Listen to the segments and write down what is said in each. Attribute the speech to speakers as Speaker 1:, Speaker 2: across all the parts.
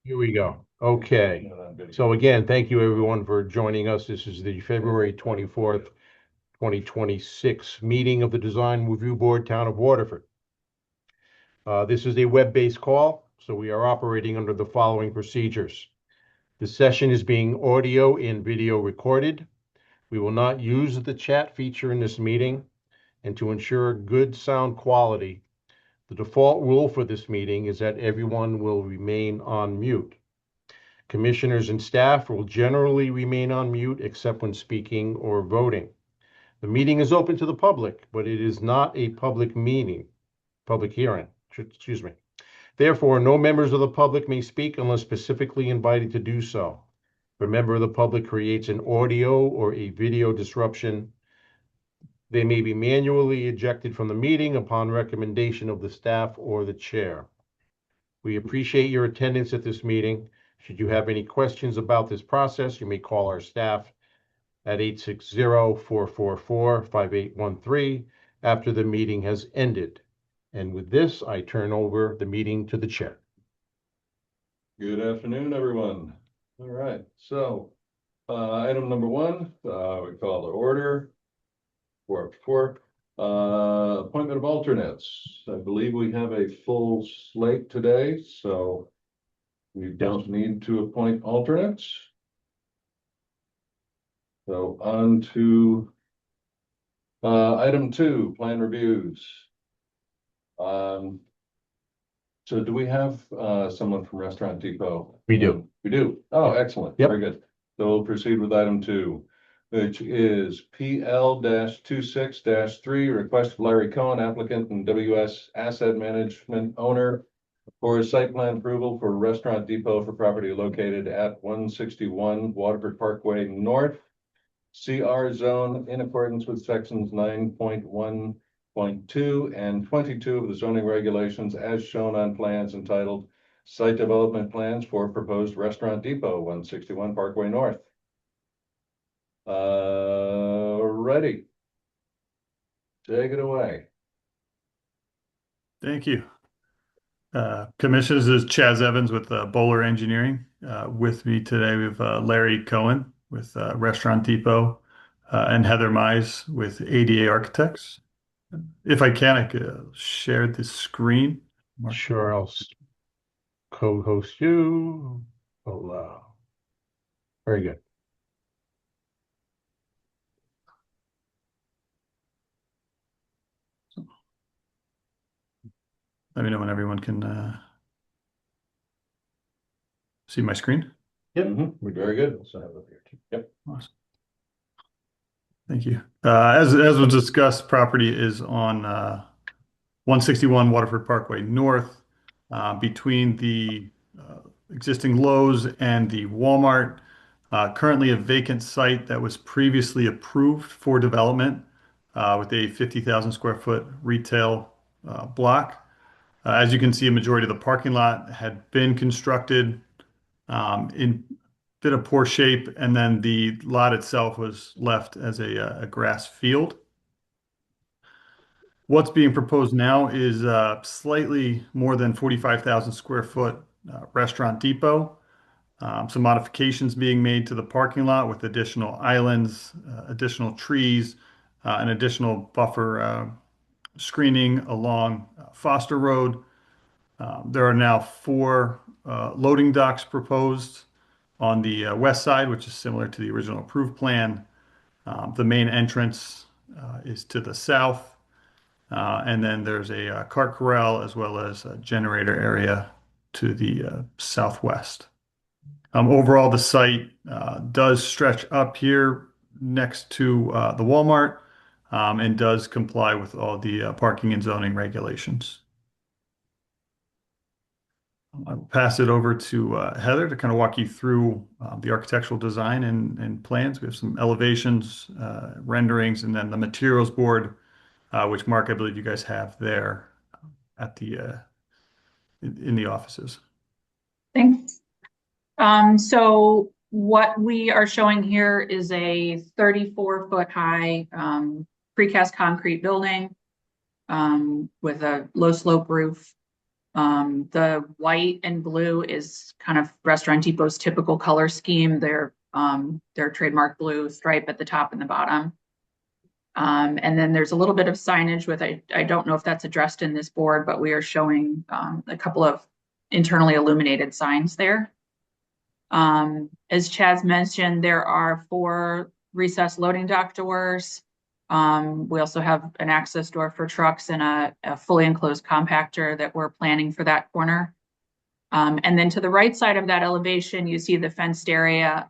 Speaker 1: Here we go. Okay. So again, thank you everyone for joining us. This is the February 24th, 2026 meeting of the Design Review Board, Town of Waterford. This is a web-based call, so we are operating under the following procedures. The session is being audio and video recorded. We will not use the chat feature in this meeting, and to ensure good sound quality, the default rule for this meeting is that everyone will remain on mute. Commissioners and staff will generally remain on mute except when speaking or voting. The meeting is open to the public, but it is not a public hearing, excuse me. Therefore, no members of the public may speak unless specifically invited to do so. If a member of the public creates an audio or a video disruption, they may be manually ejected from the meeting upon recommendation of the staff or the chair. We appreciate your attendance at this meeting. Should you have any questions about this process, you may call our staff at 860-444-5813 after the meeting has ended. And with this, I turn over the meeting to the chair.
Speaker 2: Good afternoon, everyone. All right, so item number one, we call to order. Appointment of alternates. I believe we have a full slate today, so we don't need to appoint alternates. So on to item two, plan reviews. So do we have someone from Restaurant Depot?
Speaker 1: We do.
Speaker 2: We do. Oh, excellent.
Speaker 1: Yep.
Speaker 2: Very good. So we'll proceed with item two, which is PL-26-3, request of Larry Cohen, applicant and WS Asset Management owner, for site plan approval for Restaurant Depot for property located at 161 Waterford Parkway North, CR zone, in accordance with sections 9.1.2 and 22 of the zoning regulations as shown on plans entitled Site Development Plans for Proposed Restaurant Depot, 161 Parkway North. Ready. Take it away.
Speaker 3: Thank you. Commissioners, this is Chaz Evans with Bowler Engineering. With me today, we have Larry Cohen with Restaurant Depot and Heather Mize with ADA Architects. If I can, I could share the screen.
Speaker 1: Sure, I'll co-host you. Hello. Very good.
Speaker 3: Let me know when everyone can see my screen.
Speaker 2: Yep. We're very good. Yep.
Speaker 3: Awesome. Thank you. As was discussed, property is on 161 Waterford Parkway North, between the existing Lowe's and the Walmart. Currently a vacant site that was previously approved for development with a 50,000 square foot retail block. As you can see, a majority of the parking lot had been constructed in a bit of poor shape, and then the lot itself was left as a grass field. What's being proposed now is slightly more than 45,000 square foot Restaurant Depot. Some modifications being made to the parking lot with additional islands, additional trees, and additional buffer screening along Foster Road. There are now 4 loading docks proposed on the west side, which is similar to the original approved plan. The main entrance is to the south, and then there's a cart corral as well as a generator area to the southwest. Overall, the site does stretch up here next to the Walmart, and does comply with all the parking and zoning regulations. I'll pass it over to Heather to kind of walk you through the architectural design and plans. We have some elevations, renderings, and then the materials board, which Mark, I believe you guys have there at the in the offices.
Speaker 4: Thanks. So what we are showing here is a 34-foot high precast concrete building with a low slope roof. The white and blue is kind of Restaurant Depot's typical color scheme. Their trademark blue stripe at the top and the bottom. And then there's a little bit of signage with, I don't know if that's addressed in this board, but we are showing a couple of internally illuminated signs there. As Chaz mentioned, there are 4 recessed loading dock doors. We also have an access door for trucks and a fully enclosed compactor that we're planning for that corner. And then to the right side of that elevation, you see the fenced area.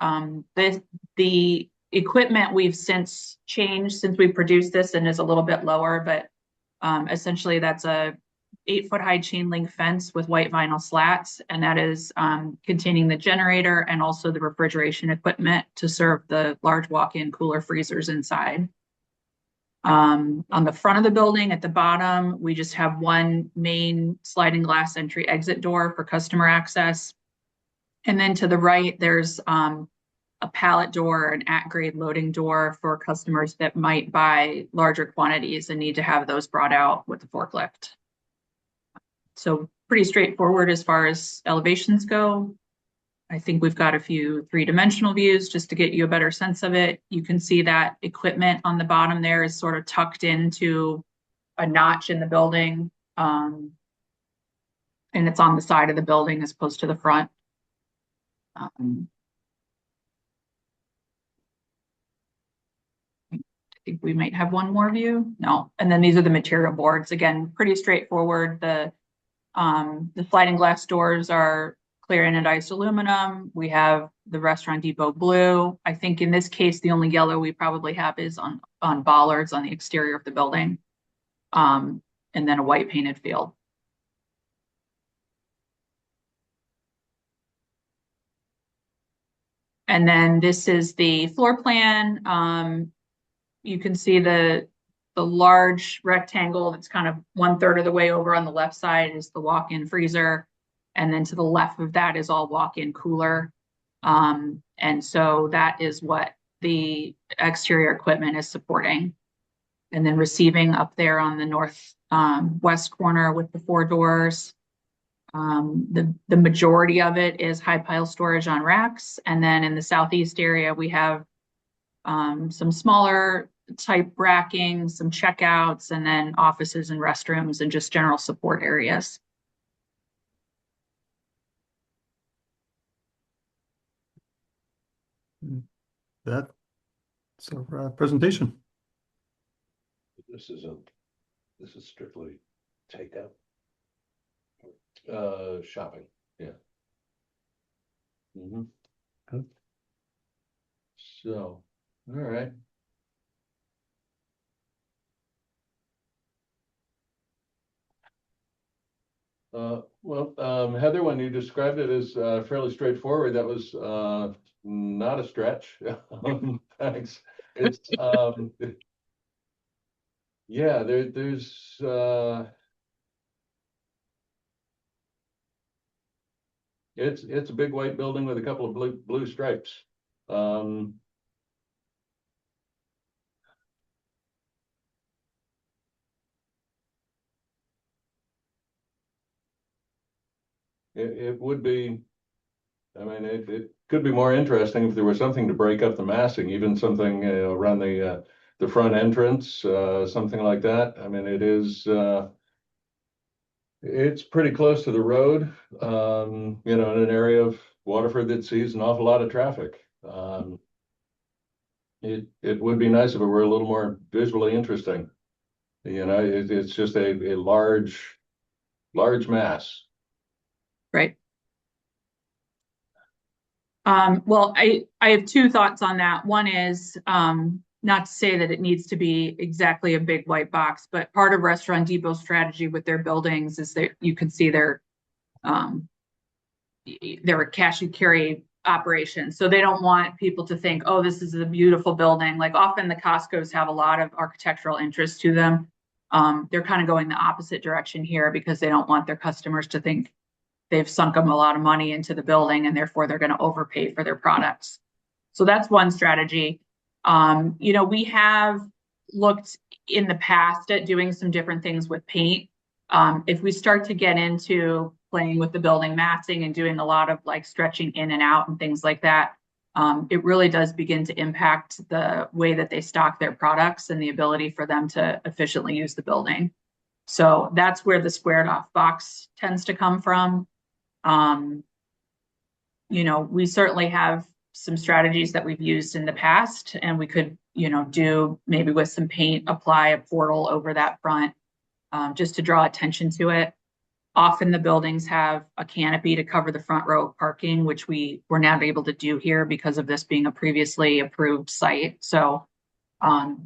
Speaker 4: The equipment we've since changed since we produced this and is a little bit lower, but essentially that's a 8-foot high chain link fence with white vinyl slats, and that is containing the generator and also the refrigeration equipment to serve the large walk-in cooler freezers inside. On the front of the building at the bottom, we just have one main sliding glass entry exit door for customer access. And then to the right, there's a pallet door, an at-grade loading door for customers that might buy larger quantities and need to have those brought out with the forklift. So pretty straightforward as far as elevations go. I think we've got a few 3-dimensional views just to get you a better sense of it. You can see that equipment on the bottom there is sort of tucked into a notch in the building. And it's on the side of the building as opposed to the front. I think we might have one more view. No. And then these are the material boards. Again, pretty straightforward. The sliding glass doors are clear anodized aluminum. We have the Restaurant Depot blue. I think in this case, the only yellow we probably have is on bollards on the exterior of the building. And then a white painted field. And then this is the floor plan. You can see the large rectangle that's kind of 1/3 of the way over on the left side is the walk-in freezer. And then to the left of that is all walk-in cooler. And so that is what the exterior equipment is supporting. And then receiving up there on the north west corner with the 4 doors. The majority of it is high pile storage on racks. And then in the southeast area, we have some smaller type racking, some checkouts, and then offices and restrooms and just general support areas.
Speaker 3: That's our presentation.
Speaker 2: This is strictly takeout. Shopping, yeah.
Speaker 1: Okay.
Speaker 2: So, all right. Heather, when you described it as fairly straightforward, that was not a stretch. Thanks. It's yeah, there's it's a big white building with a couple of blue stripes. It would be, I mean, it could be more interesting if there was something to break up the massing, even something around the front entrance, something like that. I mean, it's pretty close to the road, you know, in an area of Waterford that sees an awful lot of traffic. It would be nice if it were a little more visually interesting. You know, it's just a large mass.
Speaker 4: Right. Well, I have 2 thoughts on that. One is not to say that it needs to be exactly a big white box, but part of Restaurant Depot's strategy with their buildings is that you can see their cash and carry operations. So they don't want people to think, oh, this is a beautiful building. Like often the Costco's have a lot of architectural interest to them. They're kind of going the opposite direction here because they don't want their customers to think they've sunk them a lot of money into the building and therefore they're going to overpay for their products. So that's one strategy. You know, we have looked in the past at doing some different things with paint. If we start to get into playing with the building massing and doing a lot of like stretching in and out and things like that, it really does begin to impact the way that they stock their products and the ability for them to efficiently use the building. So that's where the squared off box tends to come from. We certainly have some strategies that we've used in the past, and we could, do maybe with some paint, apply a portal over that front, just to draw attention to it. Often the buildings have a canopy to cover the front row of parking, which we were not able to do here because of this being a previously approved site. So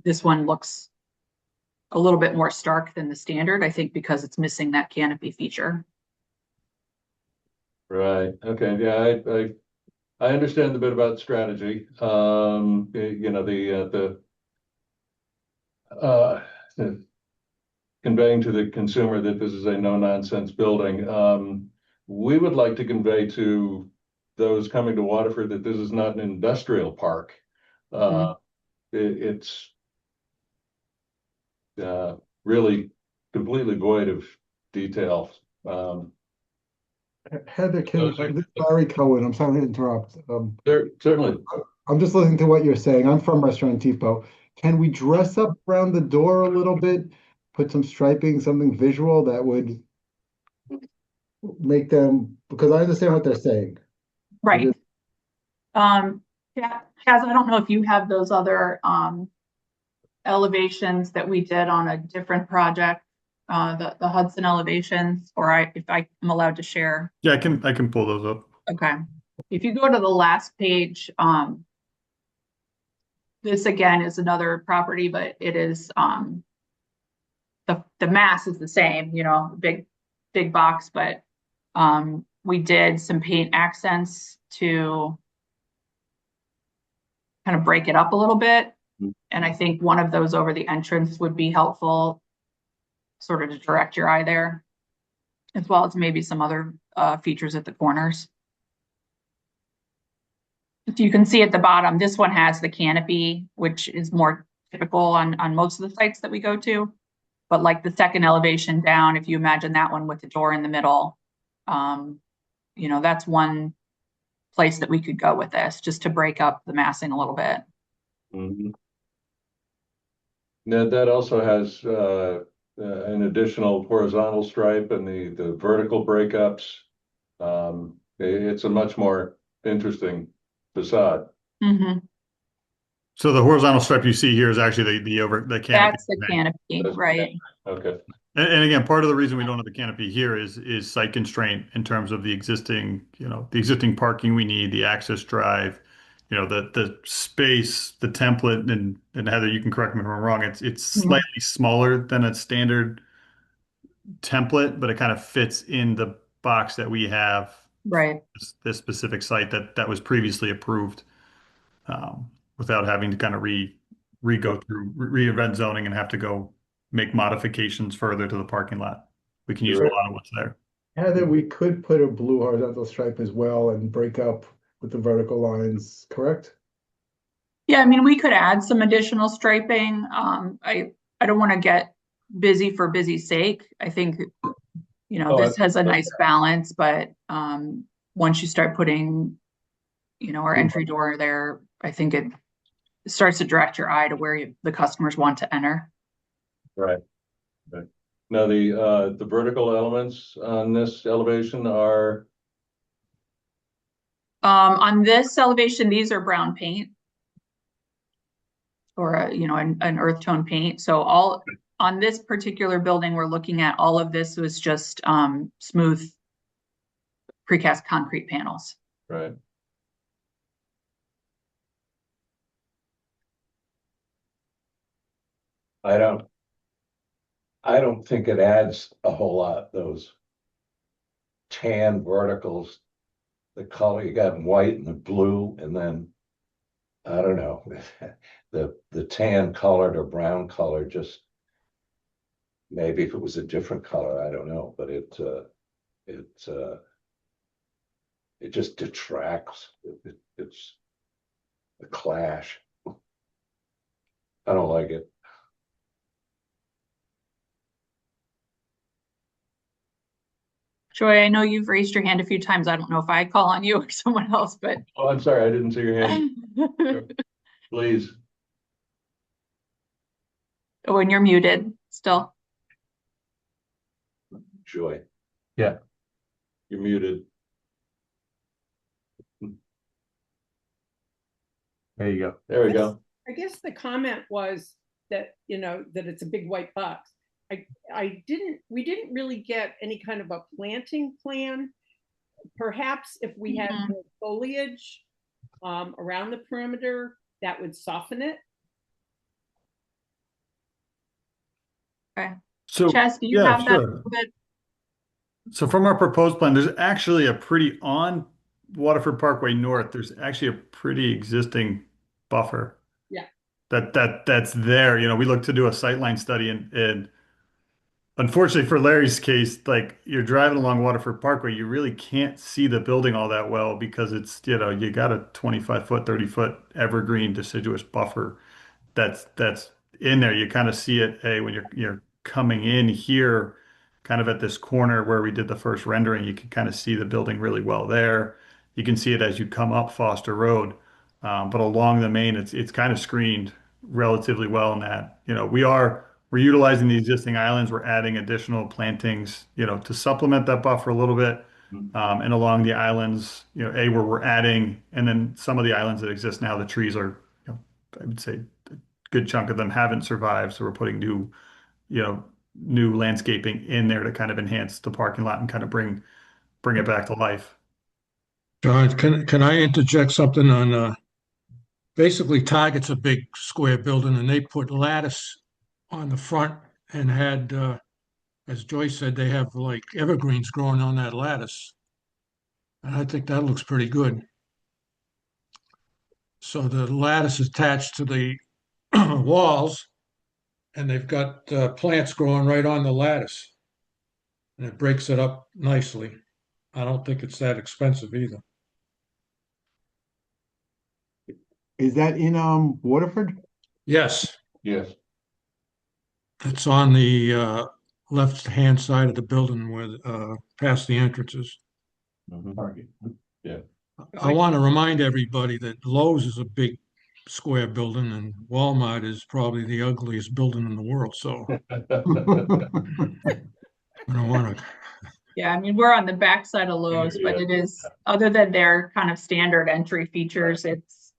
Speaker 4: this one looks a little bit more stark than the standard, I think, because it's missing that canopy feature.
Speaker 2: Right, okay, yeah, I understand a bit about strategy. The conveying to the consumer that this is a no-nonsense building. We would like to convey to those coming to Waterford that this is not an industrial park. It's really completely void of detail.
Speaker 5: Heather, this is Larry Cohen. I'm sorry to interrupt.
Speaker 2: Certainly.
Speaker 5: I'm just listening to what you're saying. I'm from Restaurant Depot. Can we dress up around the door a little bit? Put some striping, something visual that would make them, because I understand what they're saying.
Speaker 4: Right. Yeah, Kaz, I don't know if you have those other elevations that we did on a different project, the Hudson elevations, or if I'm allowed to share.
Speaker 3: Yeah, I can pull those up.
Speaker 4: Okay. If you go to the last page, this again is another property, but it is the mass is the same, big box, but we did some paint accents to kind of break it up a little bit. And I think one of those over the entrance would be helpful, sort of to direct your eye there, as well as maybe some other features at the corners. If you can see at the bottom, this one has the canopy, which is more typical on most of the sites that we go to. But like the second elevation down, if you imagine that one with the door in the middle, that's one place that we could go with this, just to break up the massing a little bit.
Speaker 2: Now that also has an additional horizontal stripe and the vertical breakups. It's a much more interesting facade.
Speaker 3: So the horizontal stripe you see here is actually the canopy.
Speaker 4: That's the canopy, right?
Speaker 2: Okay.
Speaker 3: And again, part of the reason we don't have the canopy here is site constraint in terms of the existing parking we need, the access drive, the space, the template, and Heather, you can correct me if I'm wrong. It's slightly smaller than a standard template, but it kind of fits in the box that we have.
Speaker 4: Right.
Speaker 3: This specific site that was previously approved, without having to kind of go through re-event zoning and have to go make modifications further to the parking lot. We can use a lot of what's there.
Speaker 5: Heather, we could put a blue horizontal stripe as well and break up with the vertical lines, correct?
Speaker 4: Yeah, I mean, we could add some additional striping. I don't want to get busy for busy's sake. I think, this has a nice balance, but once you start putting, our entry door there, I think it starts to direct your eye to where the customers want to enter.
Speaker 2: Right. Now the vertical elements on this elevation are
Speaker 4: on this elevation, these are brown paint or an earth tone paint. So all on this particular building we're looking at, all of this was just smooth precast concrete panels.
Speaker 2: right.
Speaker 6: I don't think it adds a whole lot, those tan verticals, the color you got in white and the blue, and then I don't know, the tan colored or brown color, just maybe if it was a different color, I don't know, but it just detracts. It's a clash. I don't like it.
Speaker 4: Joy, I know you've raised your hand a few times. I don't know if I call on you or someone else, but
Speaker 2: Oh, I'm sorry, I didn't see your hand. Please.
Speaker 4: when you're muted still.
Speaker 6: Joy.
Speaker 2: You're muted.
Speaker 1: There you go.
Speaker 2: There we go.
Speaker 7: I guess the comment was that, that it's a big white box. We didn't really get any kind of a planting plan. Perhaps if we had
Speaker 4: Mhm.
Speaker 7: more foliage around the perimeter, that would soften it.
Speaker 3: So,
Speaker 4: Chess, do you
Speaker 3: yeah,
Speaker 4: have that?
Speaker 3: sure.
Speaker 4: That-
Speaker 3: So from our proposed plan, there's actually a pretty on Waterford Parkway North, there's actually a pretty existing buffer.
Speaker 7: Yeah.
Speaker 3: That's there. We looked to do a sightline study and unfortunately for Larry's case, like you're driving along Waterford Parkway, you really can't see the building all that well because it's, you got a 25-foot, 30-foot evergreen deciduous buffer that's in there. You kind of see it, hey, when you're coming in here, kind of at this corner where we did the first rendering, you can kind of see the building really well there. You can see it as you come up Foster Road. But along the main, it's kind of screened relatively well in that, we're utilizing the existing islands. We're adding additional plantings, to supplement that buffer a little bit. And along the islands, where we're adding, and then some of the islands that exist now, the trees are, I would say a good chunk of them haven't survived. So we're putting new landscaping in there to kind of enhance the parking lot and kind of bring it back to life.
Speaker 8: John, can I interject something on, basically Target's a big square building and they put lattice on the front and had, as Joyce said, they have like evergreens growing on that lattice. And I think that looks pretty good. So the lattice is attached to the walls and they've got plants growing right on the lattice. And it breaks it up nicely. I don't think it's that expensive either.
Speaker 5: Is that in Waterford?
Speaker 8: Yes,
Speaker 2: Yes.
Speaker 8: it's on the left-hand side of the building where past the entrances. I want to remind everybody that Lowe's is a big square building and Walmart is probably the ugliest building in the world. So I don't want to.
Speaker 4: Yeah, I mean, we're on the backside of Lowe's, but it is, other than their kind of standard entry features, it's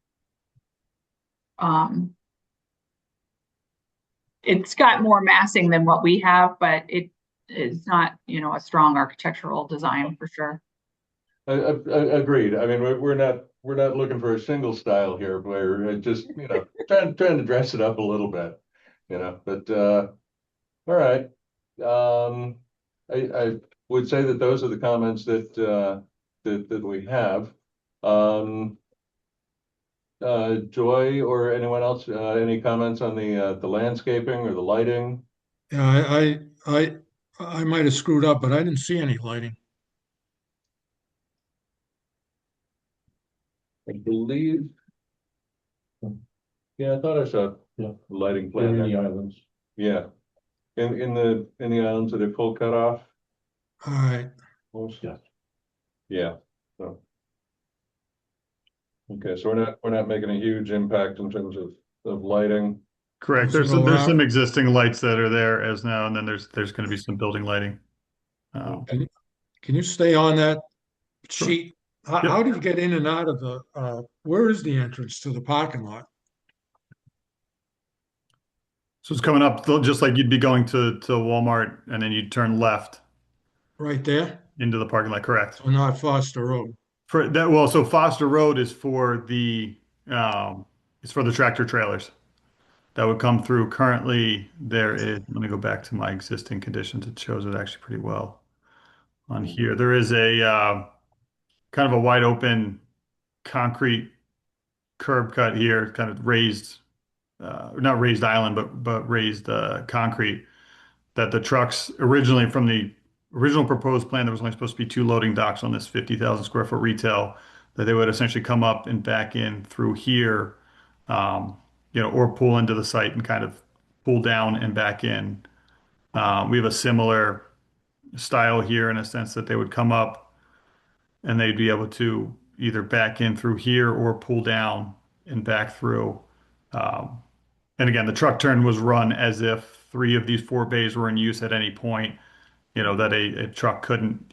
Speaker 4: got more massing than what we have, but it is not, a strong architectural design for sure.
Speaker 2: Agreed. I mean, we're not looking for a single style here. We're just, trying to dress it up a little bit, but, all right. I would say that those are the comments that we have. Joy or anyone else, any comments on the landscaping or the lighting?
Speaker 8: Yeah, I might have screwed up, but I didn't see any lighting.
Speaker 2: I believe. Yeah, I thought I saw lighting plan. In the islands. Yeah. In the islands that are full cutoff.
Speaker 8: All right.
Speaker 2: Yeah. So. Okay, so we're not making a huge impact in terms of lighting.
Speaker 3: Correct.
Speaker 8: So
Speaker 3: There's some existing lights that are there as now, and then there's going to be some building lighting.
Speaker 8: Can you stay on that
Speaker 3: Sure.
Speaker 8: sheet? How do you get in and out of the, where is the entrance to the parking lot?
Speaker 3: So it's coming up just like you'd be going to Walmart and then you'd turn left
Speaker 8: Right there?
Speaker 3: into the parking lot, correct?
Speaker 8: So not Foster Road?
Speaker 3: For that, well, so Foster Road is for it's for the tractor trailers that would come through. Currently, let me go back to my existing conditions. It shows it actually pretty well on here. There is a kind of a wide open concrete curb cut here, kind of raised, not raised island, but raised concrete that the trucks originally from the original proposed plan, there was only supposed to be 2 loading docks on this 50,000 square foot retail, that they would essentially come up and back in through here, or pull into the site and kind of pull down and back in. We have a similar style here in a sense that they would come up and they'd be able to either back in through here or pull down and back through. Um, and again, the truck turn was run as if 3 of these 4 bays were in use at any point, that a truck couldn't,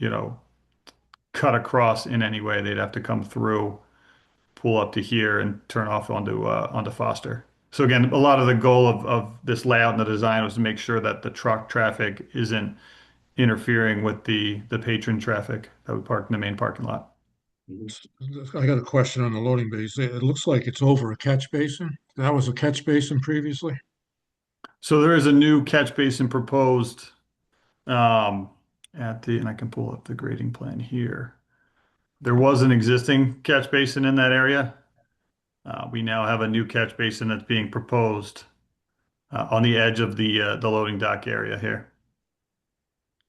Speaker 3: cut across in any way. They'd have to come through, pull up to here and turn off onto Foster. So again, a lot of the goal of this layout and the design was to make sure that the truck traffic isn't interfering with the patron traffic that would park in the main parking lot.
Speaker 8: I got a question on the loading bays. It looks like it's over a catch basin. That was a catch basin previously.
Speaker 3: So there is a new catch basin proposed and I can pull up the grading plan here. There was an existing catch basin in that area. We now have a new catch basin that's being proposed on the edge of the loading dock area here.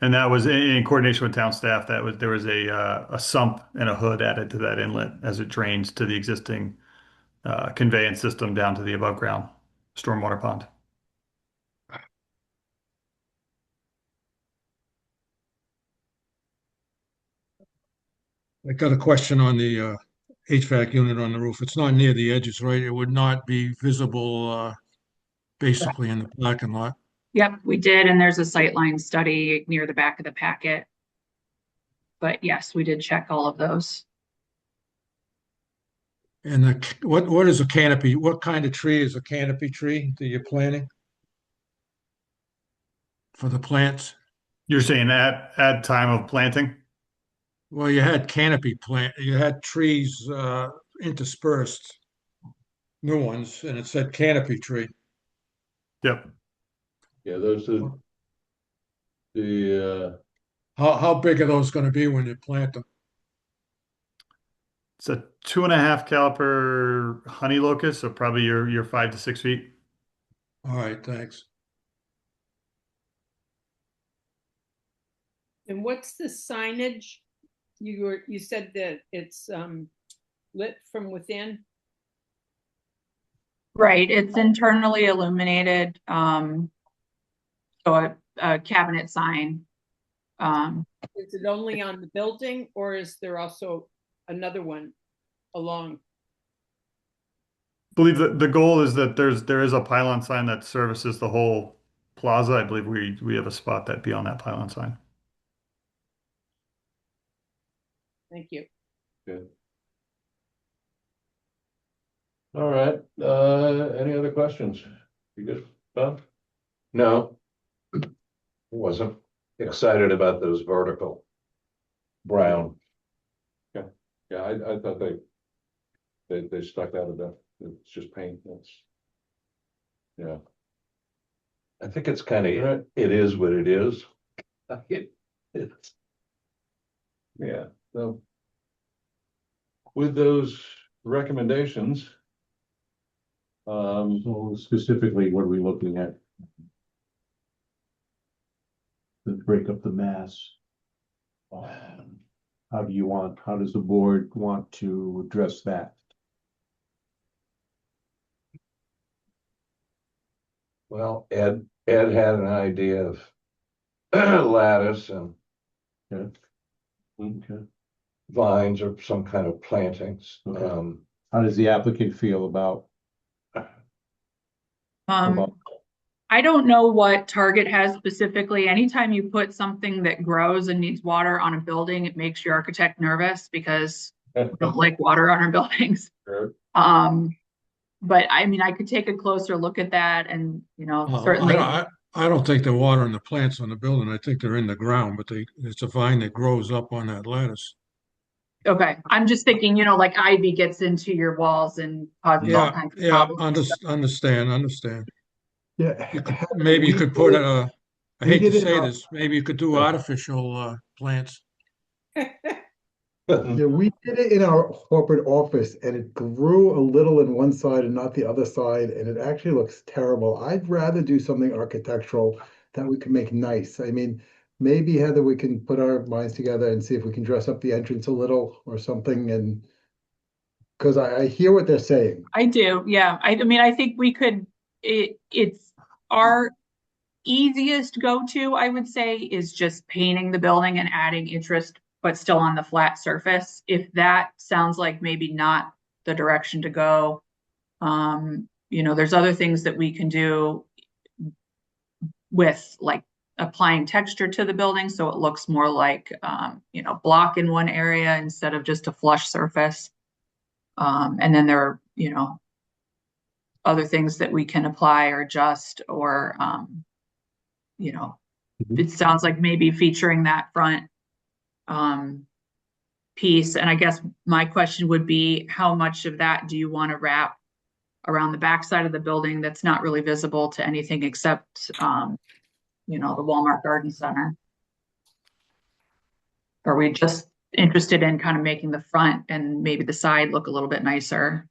Speaker 3: And that was in coordination with town staff. There was a sump and a hood added to that inlet as it drains to the existing conveyance system down to the above ground stormwater pond.
Speaker 8: I got a question on the HVAC unit on the roof. It's not near the edges, right? It would not be visible basically in the parking lot.
Speaker 4: Yep, we did, and there's a sightline study near the back of the packet. But yes, we did check all of those.
Speaker 8: And what is a canopy? What kind of tree is a canopy tree that you're planting for the plants?
Speaker 3: You're saying at time of planting?
Speaker 8: Well, you had canopy plant, you had trees interspersed, new ones, and it said canopy tree.
Speaker 3: Yep.
Speaker 2: Yeah, those are the,
Speaker 8: How big are those going to be when you plant them?
Speaker 3: It's a 2.5 caliper honey locust, so probably your 5 to 6 feet.
Speaker 8: All right, thanks.
Speaker 7: And what's the signage? You said that it's lit from within.
Speaker 4: Right, it's internally illuminated, so a cabinet sign.
Speaker 7: Is it only on the building, or is there also another one along?
Speaker 3: I believe that the goal is that there is a pylon sign that services the whole plaza. I believe we have a spot that'd be on that pylon sign.
Speaker 7: Thank you.
Speaker 2: good. All right, any other questions? You good, Bob?
Speaker 6: No. Wasn't excited about those vertical brown.
Speaker 2: Yeah, I thought they stuck out a bit. It's just paint. Yeah.
Speaker 6: I think it's kind of,
Speaker 2: Right.
Speaker 6: it is what it is. It's
Speaker 2: Yeah, so. With those recommendations.
Speaker 1: So specifically, what are we looking at? To break up the mass. How does the board want to address that?
Speaker 6: Well, Ed had an idea of lattice and
Speaker 1: Okay.
Speaker 6: vines or some kind of plantings.
Speaker 1: Okay. How does the applicant feel about?
Speaker 4: I don't know what Target has specifically. Anytime you put something that grows and needs water on a building, it makes your architect nervous because we don't like water on our buildings.
Speaker 2: Sure.
Speaker 4: But I mean, I could take a closer look at that and, certainly.
Speaker 8: I don't think they're watering the plants on the building. I think they're in the ground, but it's a vine that grows up on that lattice.
Speaker 4: Okay, I'm just thinking, like ivy gets into your walls and causes all kinds of problems.
Speaker 8: Understand.
Speaker 5: Yeah.
Speaker 8: Maybe you could put I hate to
Speaker 5: did it
Speaker 8: say
Speaker 5: in
Speaker 8: this, maybe you could do artificial plants.
Speaker 5: Yeah, we did it in our corporate office and it grew a little in one side and not the other side, and it actually looks terrible. I'd rather do something architectural that we can make nice. I mean, maybe Heather, we can put our minds together and see if we can dress up the entrance a little or something, and because I hear what they're saying.
Speaker 4: I do, yeah. I mean, I think we could, it's our easiest go-to, I would say, is just painting the building and adding interest, but still on the flat surface. If that sounds like maybe not the direction to go, there's other things that we can do with like applying texture to the building so it looks more like block in one area instead of just a flush surface. And then there are, other things that we can apply or adjust or it sounds like maybe featuring that front piece. And I guess my question would be, how much of that do you want to wrap around the backside of the building that's not really visible to anything except the Walmart Garden Center? Are we just interested in kind of making the front and maybe the side look a little bit nicer?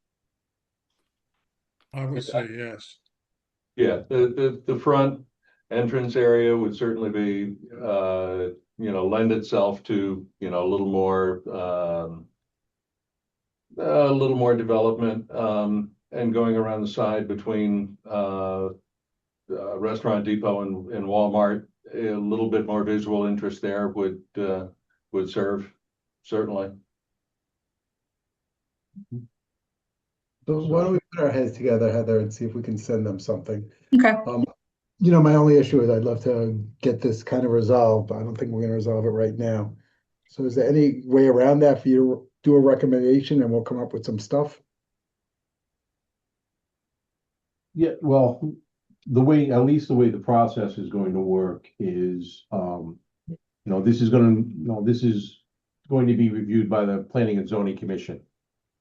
Speaker 8: I would say yes.
Speaker 2: Yeah, the front entrance area would certainly be, lend itself to, a little more development, and going around the side between, Restaurant Depot and Walmart, a little bit more visual interest there would serve, certainly.
Speaker 5: So why don't we put our heads together, Heather, and see if we can send them something?
Speaker 4: Okay.
Speaker 5: My only issue is I'd love to get this kind of resolved, but I don't think we're gonna resolve it right now. So is there any way around that for you to do a recommendation and we'll come up with some stuff?
Speaker 1: Yeah, well, at least the way the process is going to work is, this is going to be reviewed by the Planning and Zoning Commission,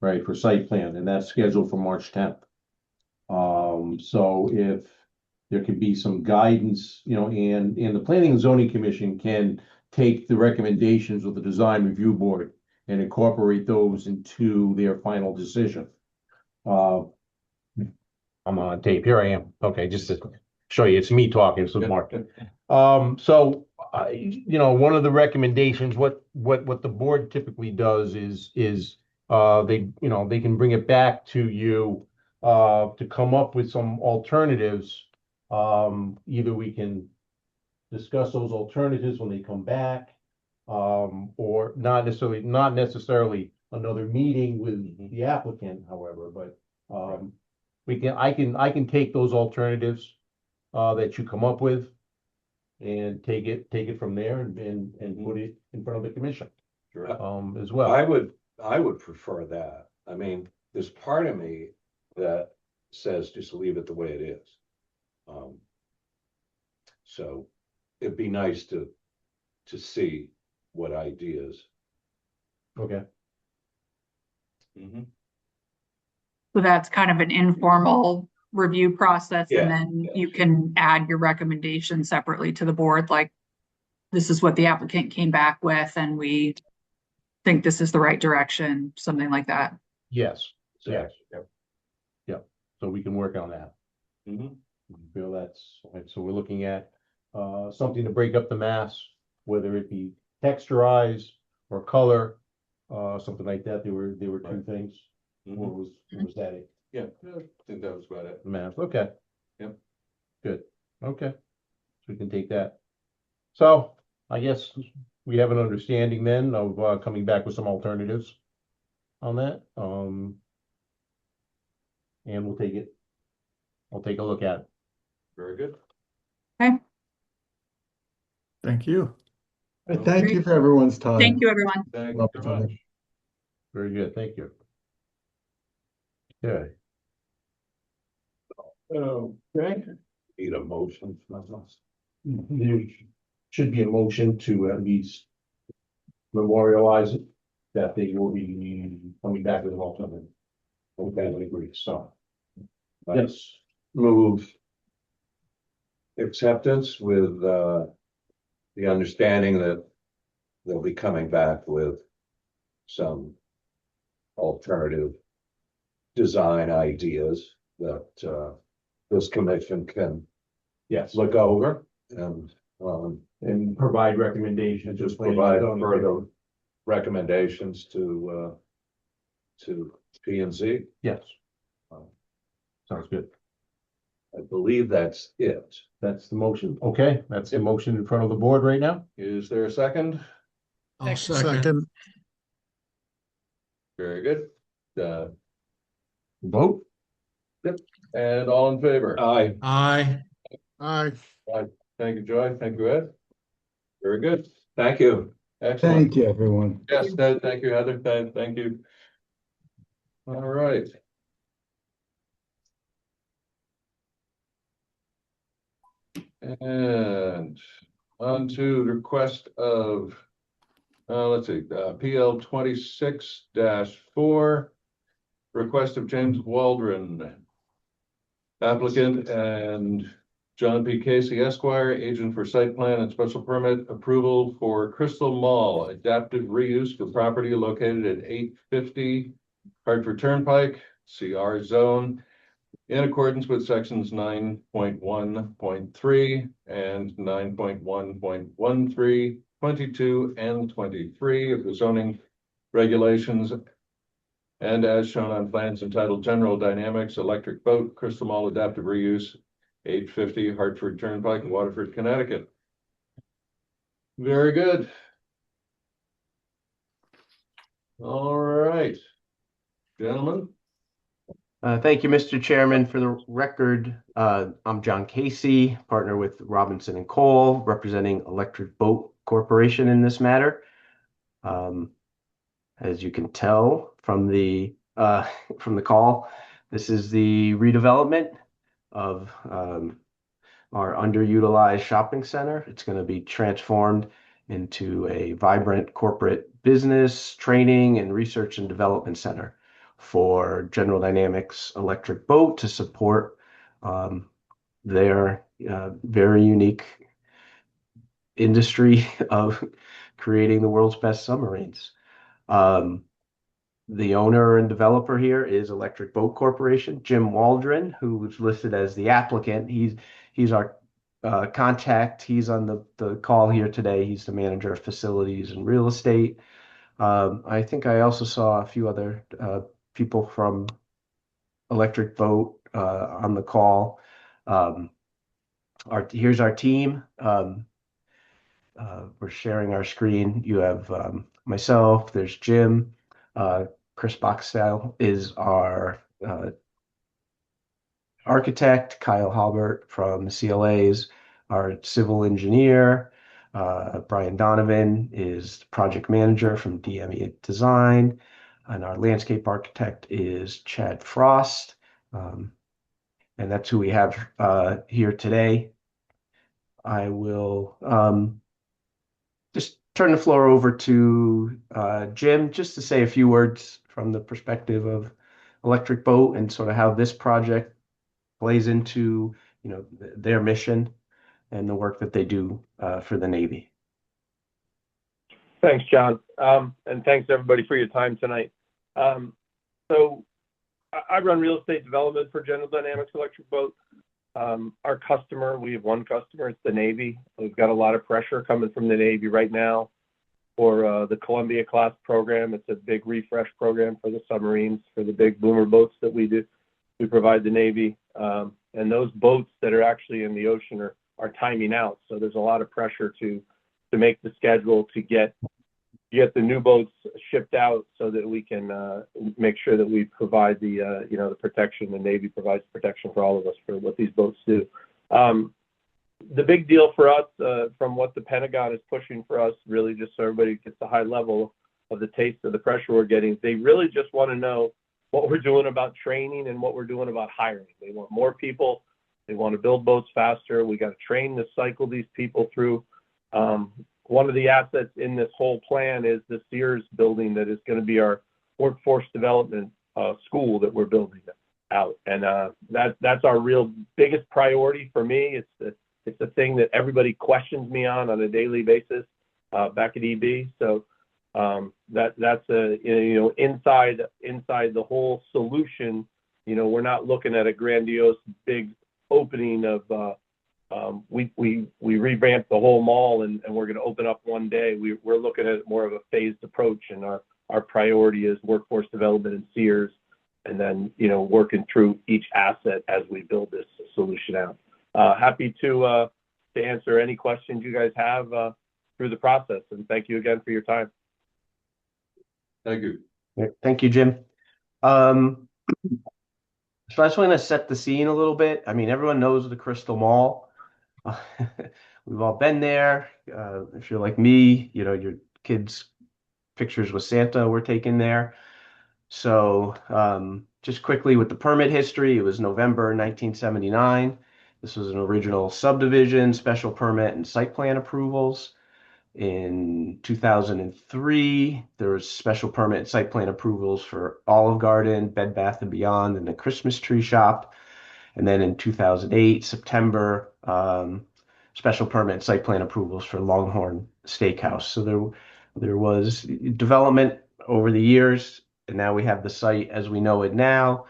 Speaker 1: right, for site plan, and that's scheduled for March 10th. So if there could be some guidance, and the Planning and Zoning Commission can take the recommendations of the Design Review Board and incorporate those into their final decision. I'm on tape. Here I am. Okay, just to show you, it's me talking, so Mark. So one of the recommendations, what the board typically does is they can bring it back to you to come up with some alternatives. Either we can discuss those alternatives when they come back, or not necessarily another meeting with the applicant, however, but I can take those alternatives that you come up with and take it from there and put it in front of the commission.
Speaker 2: Sure.
Speaker 1: As well.
Speaker 6: I would prefer that. I mean, there's part of me that says just leave it the way it is. So it'd be nice to see what ideas.
Speaker 1: Okay.
Speaker 2: Mm-hmm.
Speaker 4: So that's kind of an informal review process,
Speaker 6: Yeah,
Speaker 4: and then
Speaker 6: yes.
Speaker 4: you can add your recommendation separately to the board, like this is what the applicant came back with, and we think this is the right direction, something like that.
Speaker 1: Yes.
Speaker 6: Yes.
Speaker 1: Yep. So we can work on that.
Speaker 2: Mm-hmm.
Speaker 1: Feel that's right. So we're looking at something to break up the mass, whether it be texturized or color, something like that. There were two
Speaker 2: Right.
Speaker 1: things. What was that? It?
Speaker 2: Yeah, I think that was about it.
Speaker 1: Mass. Okay.
Speaker 2: Yep.
Speaker 1: Good. Okay. So we can take that. So I guess we have an understanding then of coming back with some alternatives on that. And we'll take it. I'll take a look at it.
Speaker 2: Very good.
Speaker 3: Thank you.
Speaker 5: Thank you for everyone's time.
Speaker 4: Thank you, everyone.
Speaker 2: Thank you
Speaker 5: Love
Speaker 2: very
Speaker 5: it.
Speaker 2: much.
Speaker 1: Very good. Thank you. Okay. Okay.
Speaker 6: Need a motion from us.
Speaker 1: There should be a motion to at least memorialize it, that they will be coming back with an alternative. Okay, I agree, so. Yes,
Speaker 6: Move acceptance with the understanding that they'll be coming back with some alternative design ideas that this commission can
Speaker 1: yes,
Speaker 6: look over and
Speaker 1: and provide recommendations.
Speaker 6: just provide further recommendations to P and Z.
Speaker 1: Yes. Sounds good.
Speaker 6: I believe that's it.
Speaker 1: That's the motion. Okay, that's the motion in front of the board right now.
Speaker 2: Is there a second?
Speaker 8: I'll second.
Speaker 2: Very good.
Speaker 1: Vote.
Speaker 2: And all in favor?
Speaker 6: Aye.
Speaker 8: Aye.
Speaker 2: Thank you, Joy. Thank you, Ed. Very good.
Speaker 6: Thank you.
Speaker 2: Excellent.
Speaker 5: Thank you, everyone.
Speaker 2: Yes, Ted, thank you, Heather. Ted, thank you. All right. And on to the request of, let's see, PL 26-4, request of James Waldron, applicant, and John P. Casey Esquire, agent for site plan and special permit approval for Crystal Mall adaptive reuse for property located at 850 Hartford Turnpike, CR zone, in accordance with sections 9.1.3 and 9.1.13, 22 and 23 of the zoning regulations, and as shown on plans entitled General Dynamics Electric Boat Crystal Mall Adaptive Reuse, 850 Hartford Turnpike, Waterford, Connecticut. Very good. All right, gentlemen.
Speaker 9: Thank you, Mr. Chairman. For the record, I'm John Casey, partner with Robinson and Cole, representing Electric Boat Corporation in this matter. As you can tell from the call, this is the redevelopment of our underutilized shopping center. It's going to be transformed into a vibrant corporate business, training, and research and development center for General Dynamics Electric Boat to support their very unique industry of creating the world's best submarines. The owner and developer here is Electric Boat Corporation. Jim Waldron, who's listed as the applicant, he's our contact. He's on the call here today. He's the manager of facilities and real estate. I think I also saw a few other people from Electric Boat on the call. Here's our team. We're sharing our screen. You have myself, there's Jim. Chris Boxell is our architect. Kyle Halbert from CLA's our civil engineer. Brian Donovan is the project manager from DME Design. And our landscape architect is Chad Frost. And that's who we have here today. I will just turn the floor over to Jim just to say a few words from the perspective of Electric Boat and sort of how this project plays into, their mission and the work that they do for the Navy.
Speaker 10: Thanks, John. And thanks everybody for your time tonight. So I run real estate development for General Dynamics Electric Boat. Our customer, we have one customer, it's the Navy. We've got a lot of pressure coming from the Navy right now for the Columbia class program. It's a big refresh program for the submarines, for the big boomer boats that we do. We provide the Navy. And those boats that are actually in the ocean are timing out. So there's a lot of pressure to make the schedule to get the new boats shipped out so that we can make sure that we provide the the protection. The Navy provides protection for all of us for what these boats do. The big deal for us from what the Pentagon is pushing for us, really just so everybody gets a high level of the taste of the pressure we're getting, they really just want to know what we're doing about training and what we're doing about hiring. They want more people. They want to build boats faster. We got to train to cycle these people through. One of the assets in this whole plan is the Sears building that is going to be our workforce development school that we're building out. And that's our real biggest priority for me. It's the thing that everybody questions me on a daily basis back at EB. So that's inside the whole solution. We're not looking at a grandiose big opening of we revamped the whole mall and we're going to open up one day. We're looking at more of a phased approach, and our priority is workforce development in Sears and then, working through each asset as we build this solution out. Happy to answer any questions you guys have through the process. And thank you again for your time.
Speaker 2: Thank you.
Speaker 9: Thank you, Jim. So I just want to set the scene a little bit. I mean, everyone knows the Crystal Mall. We've all been there. If you're like me, your kids' pictures with Santa were taken there. So just quickly with the permit history, it was November 1979. This was an original subdivision, special permit, and site plan approvals. In 2003, there was special permit and site plan approvals for Olive Garden, Bed Bath & Beyond, and the Christmas Tree Shop. And then in 2008, September, special permit and site plan approvals for Longhorn Steakhouse. So there was development over the years, and now we have the site as we know it now.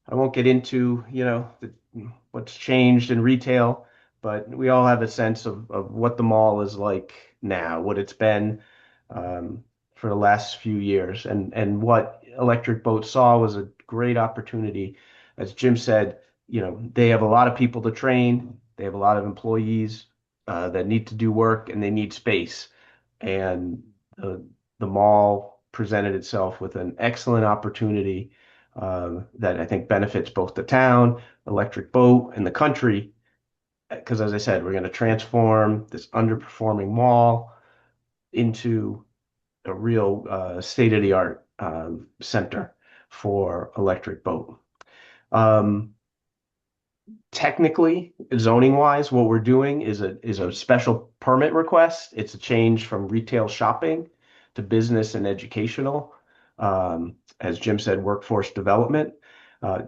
Speaker 9: I won't get into, what's changed in retail, but we all have a sense of what the mall is like now, what it's been for the last few years. And what Electric Boat saw was a great opportunity. As Jim said, they have a lot of people to train. They have a lot of employees that need to do work, and they need space. And the mall presented itself with an excellent opportunity that I think benefits both the town, Electric Boat, and the country. Because as I said, we're going to transform this underperforming mall into a real state-of-the-art center for Electric Boat. Technically, zoning-wise, what we're doing is a special permit request. It's a change from retail shopping to business and educational. As Jim said, workforce development.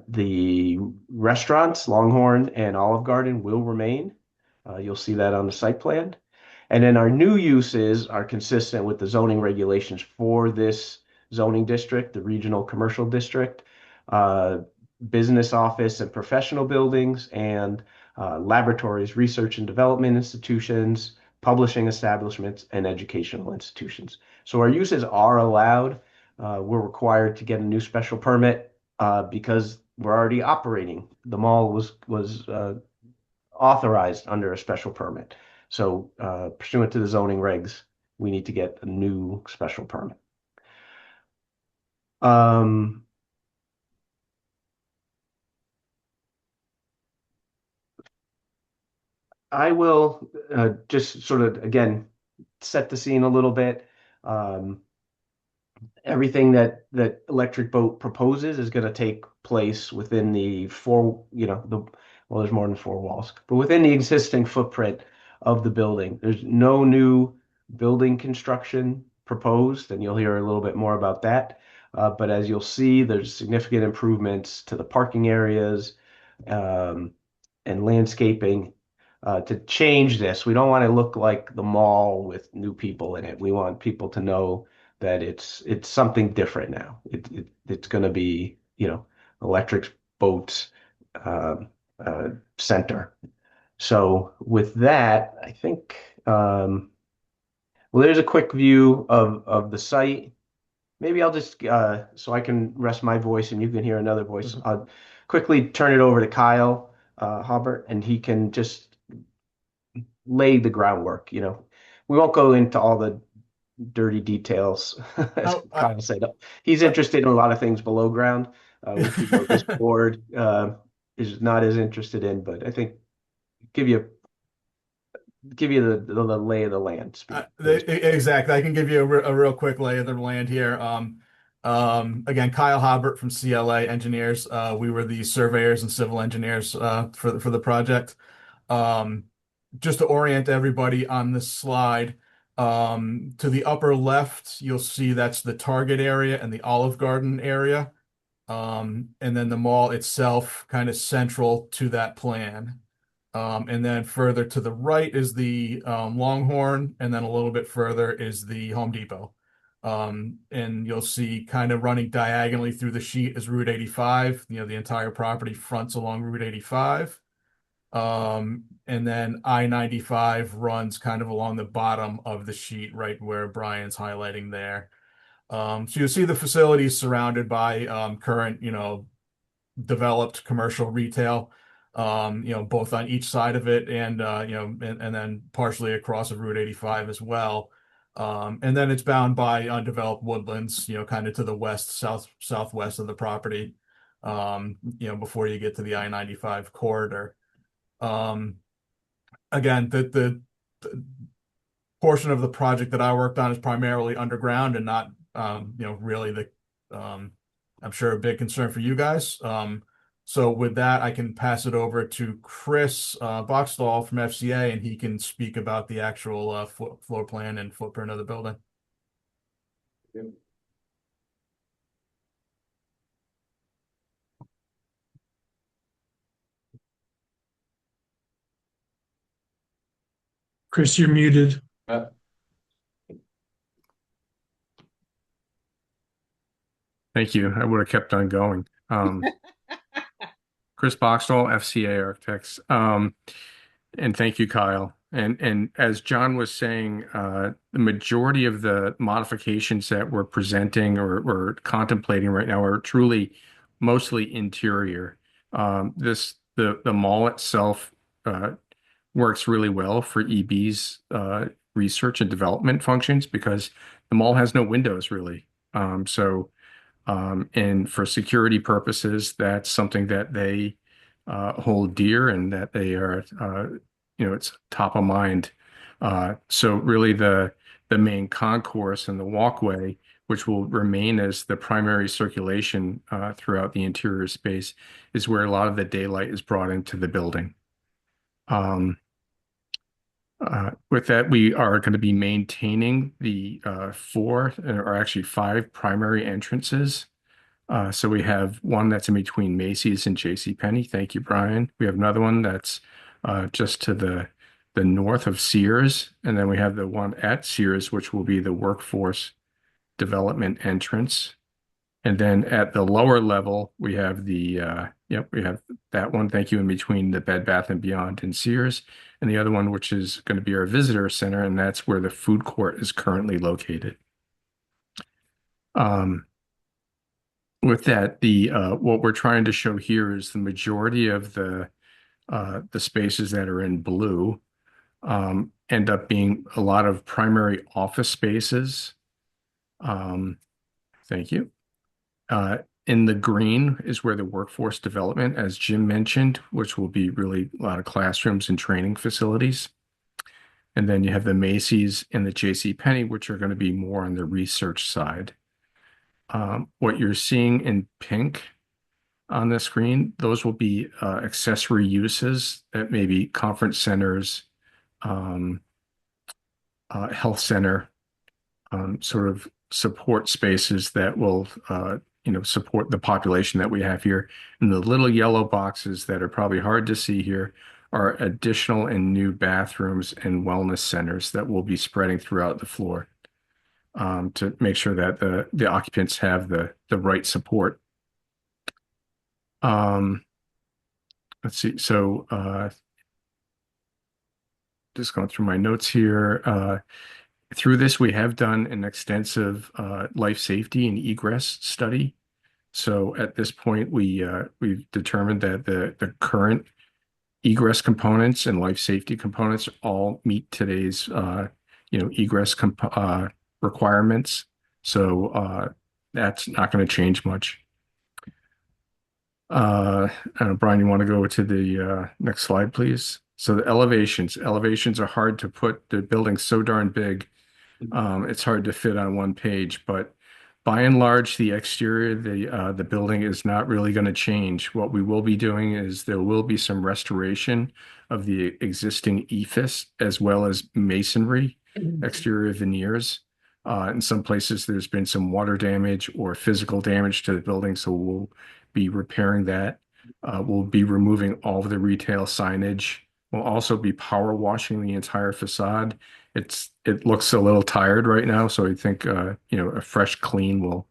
Speaker 9: The restaurants, Longhorn and Olive Garden, will remain. You'll see that on the site plan. And then our new uses are consistent with the zoning regulations for this zoning district, the regional commercial district, business office and professional buildings, and laboratories, research and development institutions, publishing establishments, and educational institutions. So our uses are allowed. We're required to get a new special permit because we're already operating. The mall was authorized under a special permit. So pursuant to the zoning regs, we need to get a new special permit. I will just sort of, again, set the scene a little bit. Everything that Electric Boat proposes is going to take place within the well, there's more than four walls, but within the existing footprint of the building. There's no new building construction proposed, and you'll hear a little bit more about that. But as you'll see, there's significant improvements to the parking areas and landscaping to change this. We don't want to look like the mall with new people in it. We want people to know that it's something different now. It's going to be, Electric Boat's center. So with that, I think, well, there's a quick view of the site. Maybe I'll just, so I can rest my voice and you can hear another voice. I'll quickly turn it over to Kyle Haubert, and he can just lay the groundwork. We won't go into all the dirty details, as Kyle said. He's interested in a lot of things below ground, which this board is not as interested in, but I think give you the lay of the land.
Speaker 11: Exactly. I can give you a real quick lay of the land here. Again, Kyle Haubert from CLA Engineers. We were the surveyors and civil engineers for the project. Just to orient everybody on this slide, to the upper left, you'll see that's the Target area and the Olive Garden area. And then the mall itself kind of central to that plan. And then further to the right is the Longhorn, and then a little bit further is the Home Depot. And you'll see kind of running diagonally through the sheet is Route 85. The entire property fronts along Route 85. And then I-95 runs kind of along the bottom of the sheet, right where Brian's highlighting there. So you'll see the facility is surrounded by current, developed commercial retail, both on each side of it and and then partially across of Route 85 as well. And then it's bound by undeveloped woodlands, kind of to the southwest of the property, before you get to the I-95 corridor. Again, the portion of the project that I worked on is primarily underground and not, really I'm sure a big concern for you guys. So with that, I can pass it over to Chris Boxstall from FCA, and he can speak about the actual floor plan and footprint of the building.
Speaker 8: Chris, you're muted.
Speaker 12: Thank you. I would have kept on going. Chris Boxall, FCA Architects. And thank you, Kyle. And as John was saying, the majority of the modifications that we're presenting or contemplating right now are truly mostly interior. The mall itself works really well for EB's research and development functions because the mall has no windows really. And for security purposes, that's something that they hold dear and that they are, it's top of mind. So really the main concourse and the walkway, which will remain as the primary circulation throughout the interior space, is where a lot of the daylight is brought into the building. With that, we are going to be maintaining the 4 or actually 5 primary entrances. So we have one that's in between Macy's and JCPenney. Thank you, Brian. We have another one that's just to the north of Sears. And then we have the one at Sears, which will be the workforce development entrance. And then at the lower level, we have we have that one, thank you, in between the Bed Bath & Beyond and Sears. And the other one, which is going to be our visitor center, and that's where the food court is currently located. With that, what we're trying to show here is the majority of the spaces that are in blue end up being a lot of primary office spaces. Thank you. In the green is where the workforce development, as Jim mentioned, which will be really a lot of classrooms and training facilities. And then you have the Macy's and the JCPenney, which are going to be more on the research side. What you're seeing in pink on the screen, those will be accessory uses that may be conference centers, health center, sort of support spaces that will support the population that we have here. And the little yellow boxes that are probably hard to see here are additional and new bathrooms and wellness centers that will be spreading throughout the floor to make sure that the occupants have the right support. Let's see. So just going through my notes here. Through this, we have done an extensive life safety and egress study. So at this point, we've determined that the current egress components and life safety components all meet today's egress requirements. So that's not going to change much. I don't know, Brian, you want to go to the next slide, please? So the elevations are hard to put. The building's so darn big. It's hard to fit on one page, but by and large, the exterior, the building is not really going to change. What we will be doing is there will be some restoration of the existing EIFS as well as masonry, exterior veneers. In some places, there's been some water damage or physical damage to the building, so we'll be repairing that. We'll be removing all of the retail signage. We'll also be power washing the entire facade. It looks a little tired right now, so I think a fresh clean will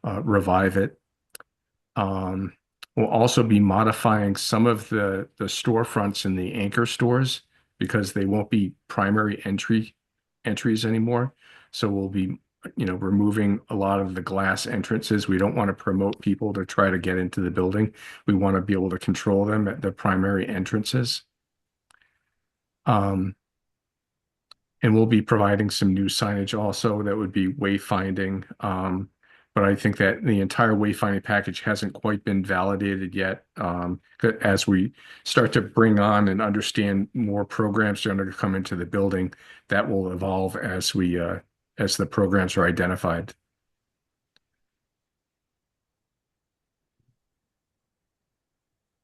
Speaker 12: revive it. We'll also be modifying some of the storefronts in the anchor stores because they won't be primary entries anymore. So we'll be removing a lot of the glass entrances. We don't want to promote people to try to get into the building. We want to be able to control them at the primary entrances. And we'll be providing some new signage also that would be wayfinding. But I think that the entire wayfinding package hasn't quite been validated yet. As we start to bring on and understand more programs that are going to come into the building, that will evolve as the programs are identified.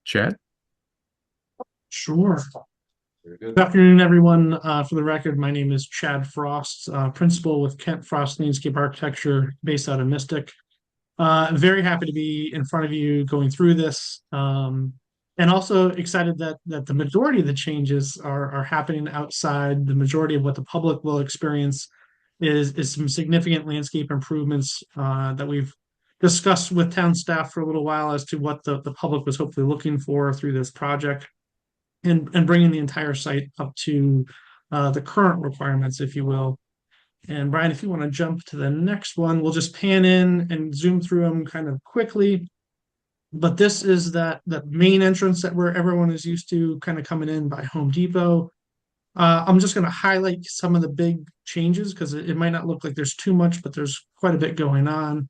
Speaker 12: Chad?
Speaker 13: Sure.
Speaker 2: Very good.
Speaker 13: Good afternoon, everyone. For the record, my name is Chad Frost, principal with Kent Frost Landscape Architecture based out of Mystic. Very happy to be in front of you going through this, and also excited that the majority of the changes are happening outside. The majority of what the public will experience is some significant landscape improvements that we've discussed with town staff for a little while as to what the public was hopefully looking for through this project. And bringing the entire site up to the current requirements, if you will. And Brian, if you want to jump to the next one, we'll just pan in and zoom through them kind of quickly. But this is that main entrance that where everyone is used to kind of coming in by Home Depot. I'm just going to highlight some of the big changes because it might not look like there's too much, but there's quite a bit going on.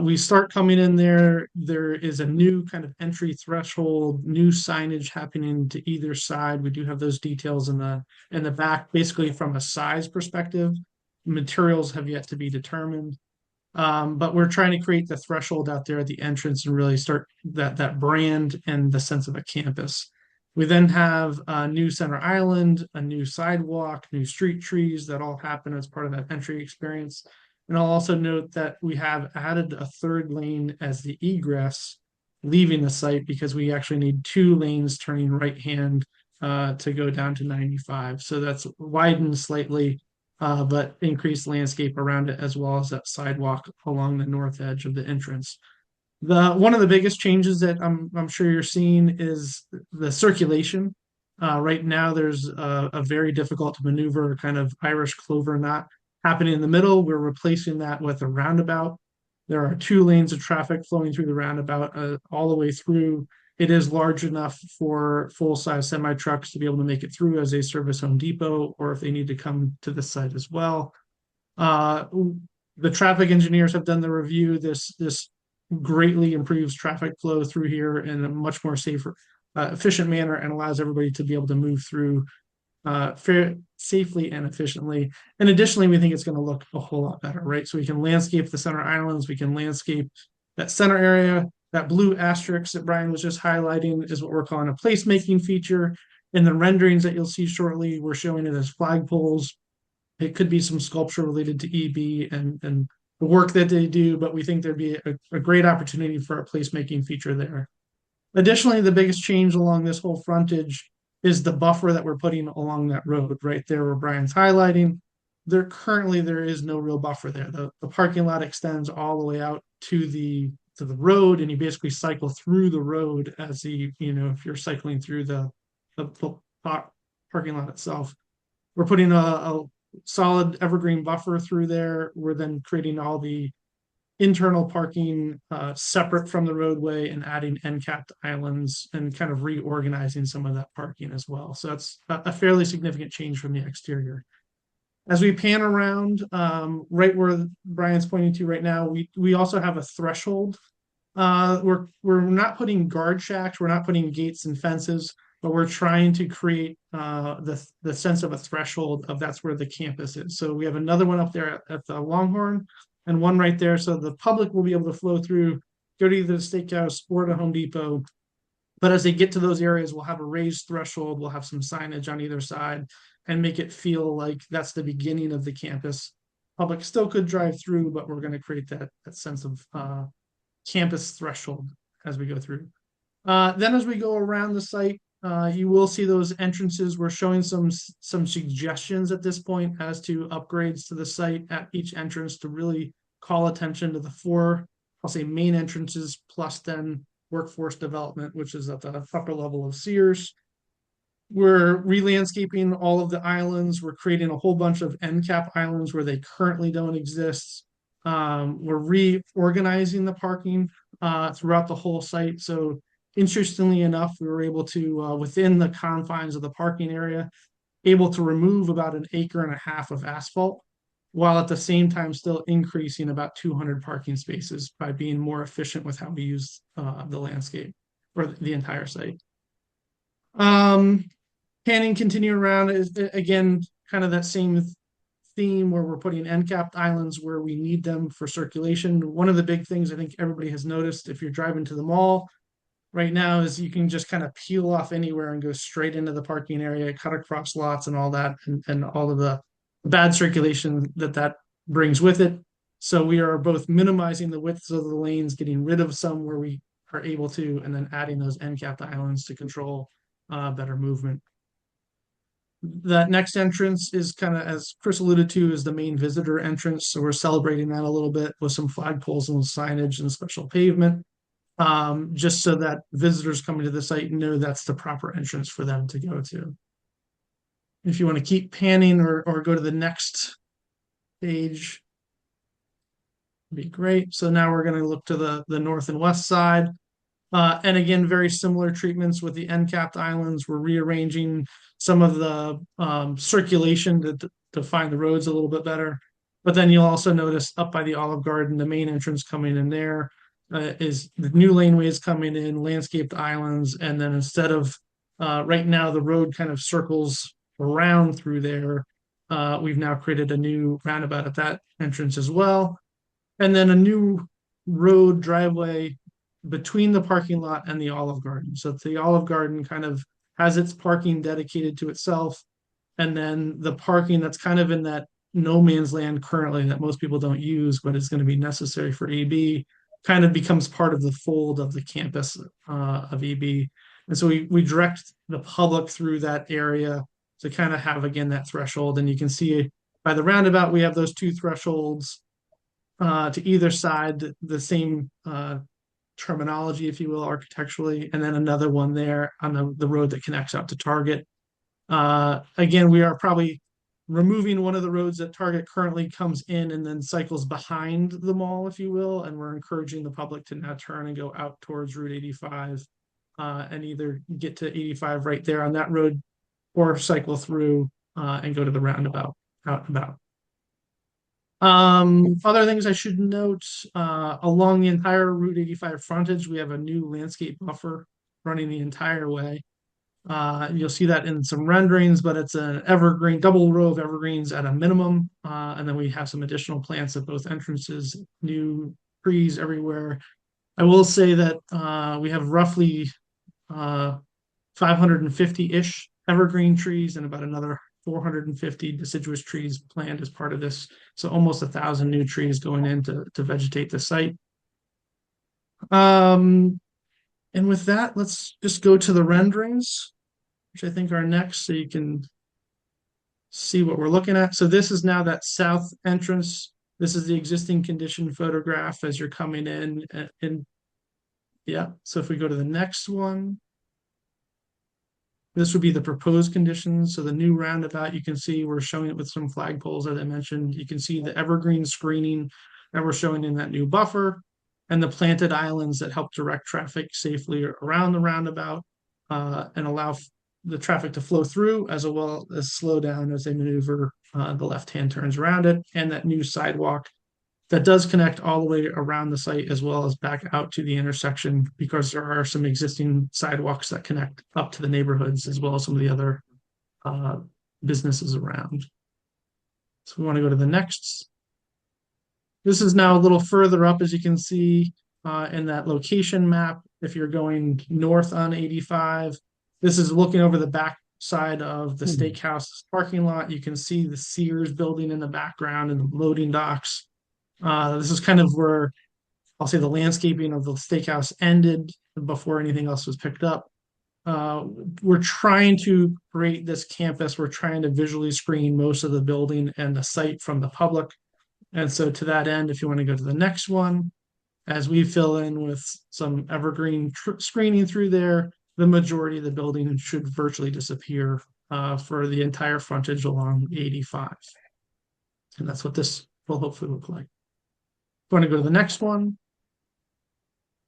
Speaker 13: We start coming in there. There is a new kind of entry threshold, new signage happening to either side. We do have those details in the back, basically from a size perspective. Materials have yet to be determined. But we're trying to create the threshold out there at the entrance and really start that brand and the sense of a campus. We then have a new center island, a new sidewalk, new street trees that all happen as part of that entry experience. And I'll also note that we have added a third lane as the egress leaving the site because we actually need 2 lanes turning right hand to go down to 95. So that's widened slightly, but increased landscape around it as well as that sidewalk along the north edge of the entrance. One of the biggest changes that I'm sure you're seeing is the circulation. Right now, there's a very difficult to maneuver kind of Irish clover knot happening in the middle. We're replacing that with a roundabout. There are 2 lanes of traffic flowing through the roundabout all the way through. It is large enough for full-size semi-trucks to be able to make it through as they service Home Depot or if they need to come to the site as well. The traffic engineers have done the review. This greatly improves traffic flow through here in a much more safer, efficient manner and allows everybody to be able to move through safely and efficiently. And additionally, we think it's going to look a whole lot better, right? So we can landscape the center islands, we can landscape that center area. That blue asterisk that Brian was just highlighting is what we're calling a placemaking feature. In the renderings that you'll see shortly, we're showing it as flagpoles. It could be some sculpture related to EB and the work that they do, but we think there'd be a great opportunity for a placemaking feature there. Additionally, the biggest change along this whole frontage is the buffer that we're putting along that road right there where Brian's highlighting. There is no real buffer there. The parking lot extends all the way out to the road, and you basically cycle through the road as if you're cycling through the parking lot itself. We're putting a solid evergreen buffer through there. We're then creating all the internal parking separate from the roadway and adding end-capped islands and kind of reorganizing some of that parking as well. So that's a fairly significant change from the exterior. As we pan around, right where Brian's pointing to right now, we also have a threshold. We're not putting guard shacks, we're not putting gates and fences, but we're trying to create the sense of a threshold of that's where the campus is. So we have another one up there at the Longhorn and one right there. So the public will be able to flow through, go to either the steakhouse or to Home Depot. But as they get to those areas, we'll have a raised threshold, we'll have some signage on either side and make it feel like that's the beginning of the campus. Public still could drive through, but we're going to create that sense of campus threshold as we go through. Then as we go around the site, you will see those entrances. We're showing some suggestions at this point as to upgrades to the site at each entrance to really call attention to the 4, I'll say main entrances plus then workforce development, which is at the upper level of Sears. We're re-landscaping all of the islands. We're creating a whole bunch of end cap islands where they currently don't exist. We're reorganizing the parking throughout the whole site. So interestingly enough, we were able to, within the confines of the parking area, able to remove about 1.5 acres of asphalt, while at the same time still increasing about 200 parking spaces by being more efficient with how we use the landscape or the entire site. Panning continuing around is again kind of that same theme where we're putting end capped islands where we need them for circulation. One of the big things I think everybody has noticed if you're driving to the mall right now is you can just kind of peel off anywhere and go straight into the parking area, cut across lots and all that, and all of the bad circulation that brings with it. So we are both minimizing the widths of the lanes, getting rid of some where we are able to, and then adding those end capped islands to control better movement. That next entrance is kind of, as Chris alluded to, is the main visitor entrance. So we're celebrating that a little bit with some flagpoles and signage and special pavement, just so that visitors coming to the site know that's the proper entrance for them to go to. If you want to keep panning or go to the next page, be great. So now we're going to look to the north and west side. And again, very similar treatments with the end capped islands. We're rearranging some of the circulation to find the roads a little bit better. But then you'll also notice up by the Olive Garden, the main entrance coming in there is the new laneways coming in, landscaped islands. And then instead of right now, the road kind of circles around through there. We've now created a new roundabout at that entrance as well. And then a new road driveway between the parking lot and the Olive Garden. So the Olive Garden kind of has its parking dedicated to itself. And then the parking that's kind of in that no man's land currently that most people don't use, but is going to be necessary for EB, kind of becomes part of the fold of the campus of EB. And so we direct the public through that area to kind of have, again, that threshold. And you can see by the roundabout, we have those two thresholds to either side, the same terminology, if you will, architecturally, and then another one there on the road that connects out to Target. Again, we are probably removing one of the roads that Target currently comes in and then cycles behind the mall, if you will, and we're encouraging the public to now turn and go out towards Route 85 and either get to 85 right there on that road or cycle through and go to the roundabout out and about. Other things I should note, along the entire Route 85 frontage, we have a new landscape buffer running the entire way. You'll see that in some renderings, but it's an evergreen, double row of evergreens at a minimum. And then we have some additional plants at both entrances, new trees everywhere. I will say that we have roughly 550-ish evergreen trees and about another 450 deciduous trees planned as part of this. So almost 1,000 new trees going in to vegetate the site. And with that, let's just go to the renderings, which I think are next, so you can see what we're looking at. So this is now that south entrance. This is the existing condition photograph as you're coming in. And yeah, so if we go to the next one, this would be the proposed conditions. So the new roundabout, you can see we're showing it with some flagpoles, as I mentioned. You can see the evergreen screening that we're showing in that new buffer and the planted islands that help direct traffic safely around the roundabout and allow the traffic to flow through as well as slow down as they maneuver the left-hand turns around it, and that new sidewalk that does connect all the way around the site as well as back out to the intersection, because there are some existing sidewalks that connect up to the neighborhoods as well as some of the other businesses around. So we want to go to the next. This is now a little further up, as you can see in that location map. If you're going north on 85, this is looking over the back side of the steakhouse parking lot. You can see the Sears building in the background and the loading docks. This is kind of where I'll say the landscaping of the steakhouse ended before anything else was picked up. We're trying to create this campus. We're trying to visually screen most of the building and the site from the public. And so to that end, if you want to go to the next one, as we fill in with some evergreen screening through there, the majority of the building should virtually disappear for the entire frontage along 85. And that's what this will hopefully look like. Going to go to the next one.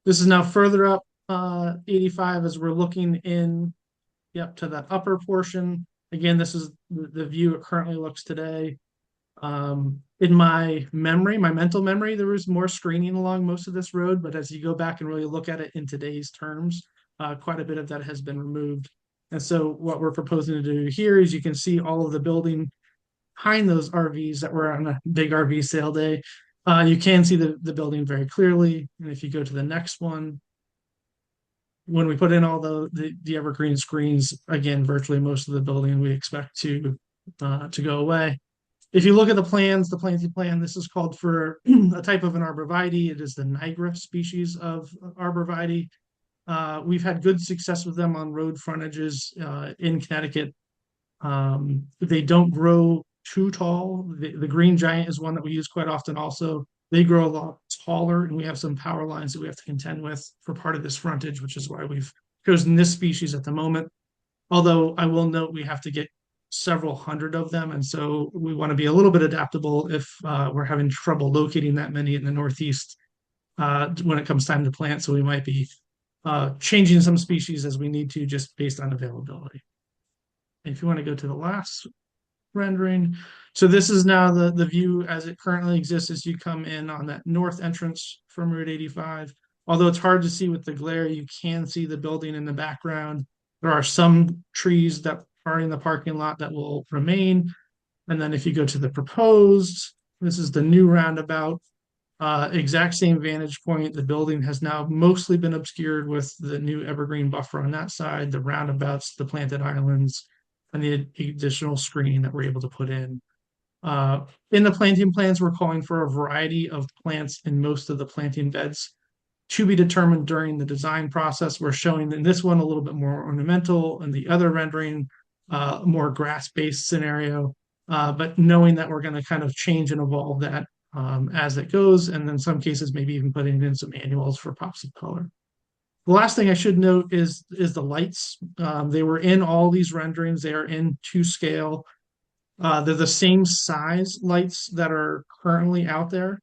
Speaker 13: This is now further up 85 as we're looking in, yep, to that upper portion. Again, this is the view it currently looks today. In my memory, my mental memory, there was more screening along most of this road, but as you go back and really look at it in today's terms, quite a bit of that has been removed. And so what we're proposing to do here is you can see all of the building behind those RVs that were on a big RV sale day. You can see the building very clearly. And if you go to the next one, when we put in all the evergreen screens, again, virtually most of the building we expect to go away. If you look at the planting plan, this is called for a type of an arborvitae. It is the Nigra species of arborvitae. We've had good success with them on road frontages in Connecticut. They don't grow too tall. The green giant is one that we use quite often also. They grow a lot taller, and we have some power lines that we have to contend with for part of this frontage, which is why we've chosen this species at the moment. Although I will note we have to get several hundred of them, and so we want to be a little bit adaptable if we're having trouble locating that many in the Northeast when it comes time to plant. So we might be changing some species as we need to, just based on availability. If you want to go to the last rendering. So this is now the view as it currently exists as you come in on that north entrance from Route 85. Although it's hard to see with the glare, you can see the building in the background. There are some trees that are in the parking lot that will remain. And then if you go to the proposed, this is the new roundabout. Exact same vantage point. The building has now mostly been obscured with the new evergreen buffer on that side, the roundabouts, the planted islands, and the additional screening that we're able to put in. In the planting plans, we're calling for a variety of plants in most of the planting beds to be determined during the design process. We're showing in this one a little bit more ornamental, and the other rendering more grass-based scenario, but knowing that we're going to kind of change and evolve that as it goes, and in some cases maybe even putting in some annuals for pops of color. The last thing I should note is the lights. They were in all these renderings. They are in to scale. They're the same size lights that are currently out there,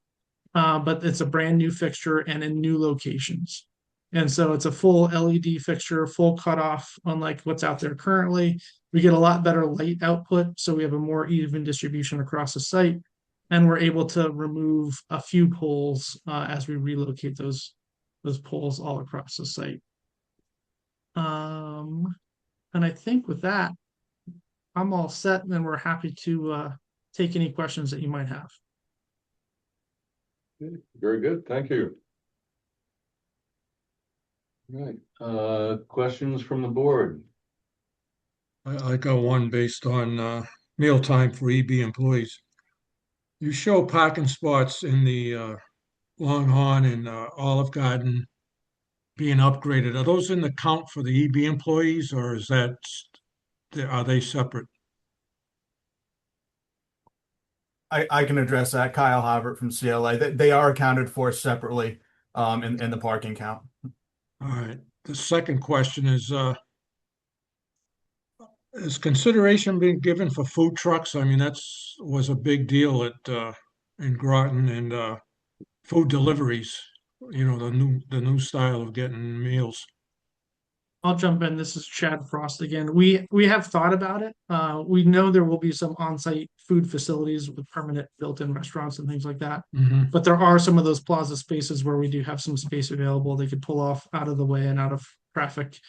Speaker 13: but it's a brand new fixture and in new locations. And so it's a full LED fixture, full cutoff, unlike what's out there currently. We get a lot better light output, so we have a more even distribution across the site, and we're able to remove a few poles as we relocate those poles all across the site. And I think with that, I'm all set, and then we're happy to take any questions that you might have.
Speaker 2: Very good, thank you. All right, questions from the board?
Speaker 8: I got one based on mealtime for EB employees. You show parking spots in the Longhorn and Olive Garden being upgraded. Are those in the count for the EB employees, or is that, are they separate?
Speaker 11: I can address that. Kyle Habert from CLA. They are accounted for separately in the parking count.
Speaker 8: All right. The second question is consideration being given for food trucks? I mean, was a big deal at in Groton, and food deliveries, you know, the new style of getting meals.
Speaker 13: I'll jump in. This is Chad Frost again. We have thought about it. We know there will be some on-site food facilities with permanent built-in restaurants and things like that.
Speaker 8: Mhm.
Speaker 13: But there are some of those plaza spaces where we do have some space available. They could pull off out of the way and out of traffic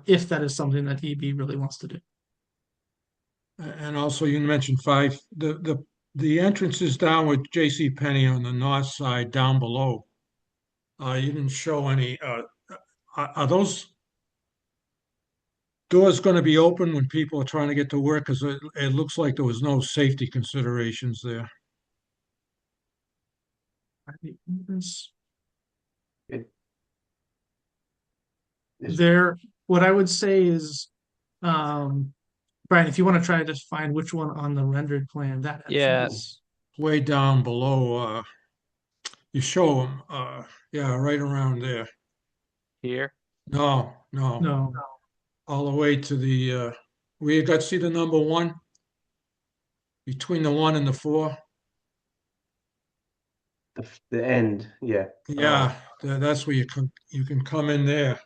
Speaker 13: if that is something that EB really wants to do.
Speaker 8: And also, you mentioned the entrances down with J.C. Penney on the north side down below. You didn't show any. Are those doors going to be open when people are trying to get to work? Because it looks like there was no safety considerations there.
Speaker 13: What I would say is, Brian, if you want to try to just find which one on the rendered plan, that
Speaker 8: Yes, way down below. You show them. Yeah, right around there.
Speaker 14: Here.
Speaker 8: No, no,
Speaker 13: No.
Speaker 8: all the way to the, where you got, see the number one? Between the 1 and the 4?
Speaker 9: The end, yeah.
Speaker 8: Yeah, that's where you can come in there.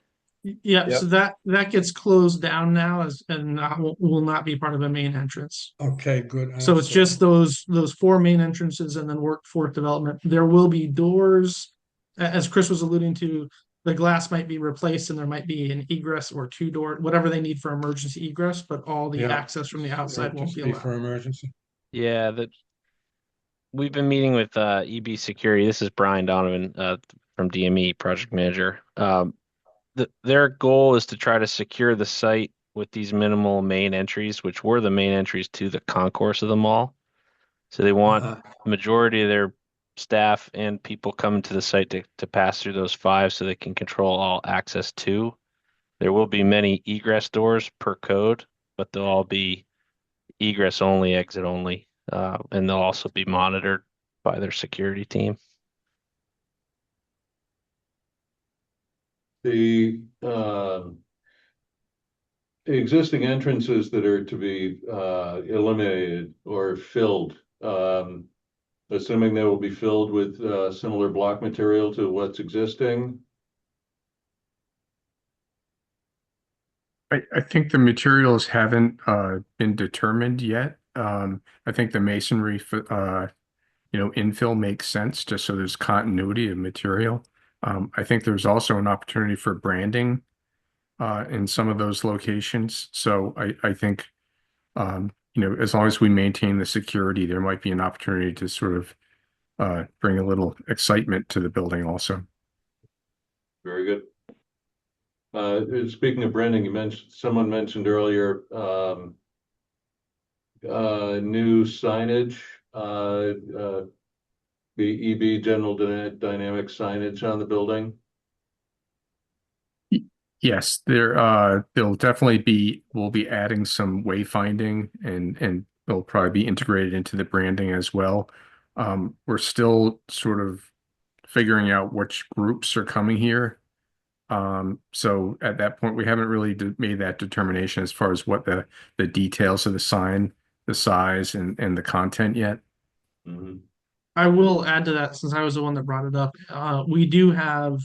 Speaker 13: Yeah,
Speaker 10: Yep.
Speaker 13: so that gets closed down now as and will not be part of the main entrance.
Speaker 8: Okay, good.
Speaker 13: So it's just those four main entrances and then workforce development. There will be doors, as Chris was alluding to, the glass might be replaced and there might be an egress or two door, whatever they need for emergency egress, but all the
Speaker 8: Yeah.
Speaker 13: access from the outside won't
Speaker 8: Just
Speaker 13: be
Speaker 8: be
Speaker 13: allowed.
Speaker 8: for emergency.
Speaker 14: Yeah, we've been meeting with EB Security. This is Brian Donovan from DME, project manager. Their goal is to try to secure the site with these minimal main entries, which were the main entries to the concourse of the mall. So they want the majority of their staff and people coming to the site to pass through those 5 so they can control all access to. There will be many egress doors per code, but they'll all be egress only, exit only, and they'll also be monitored by their security team.
Speaker 2: The existing entrances that are to be eliminated or filled, assuming they will be filled with similar block material to what's existing.
Speaker 12: I think the materials haven't been determined yet. I think the masonry infill makes sense just so there's continuity of material. I think there's also an opportunity for branding in some of those locations. So I think as long as we maintain the security, there might be an opportunity to sort of bring a little excitement to the building also.
Speaker 2: Very good. Speaking of branding, someone mentioned earlier new signage, the EB General Dynamics signage on the building.
Speaker 12: Yes, there'll definitely we'll be adding some wayfinding and it'll probably be integrated into the branding as well. We're still sort of figuring out which groups are coming here. So at that point, we haven't really made that determination as far as what the details of the sign, the size and the content yet.
Speaker 2: Mm-hmm.
Speaker 13: I will add to that since I was the one that brought it up. We do have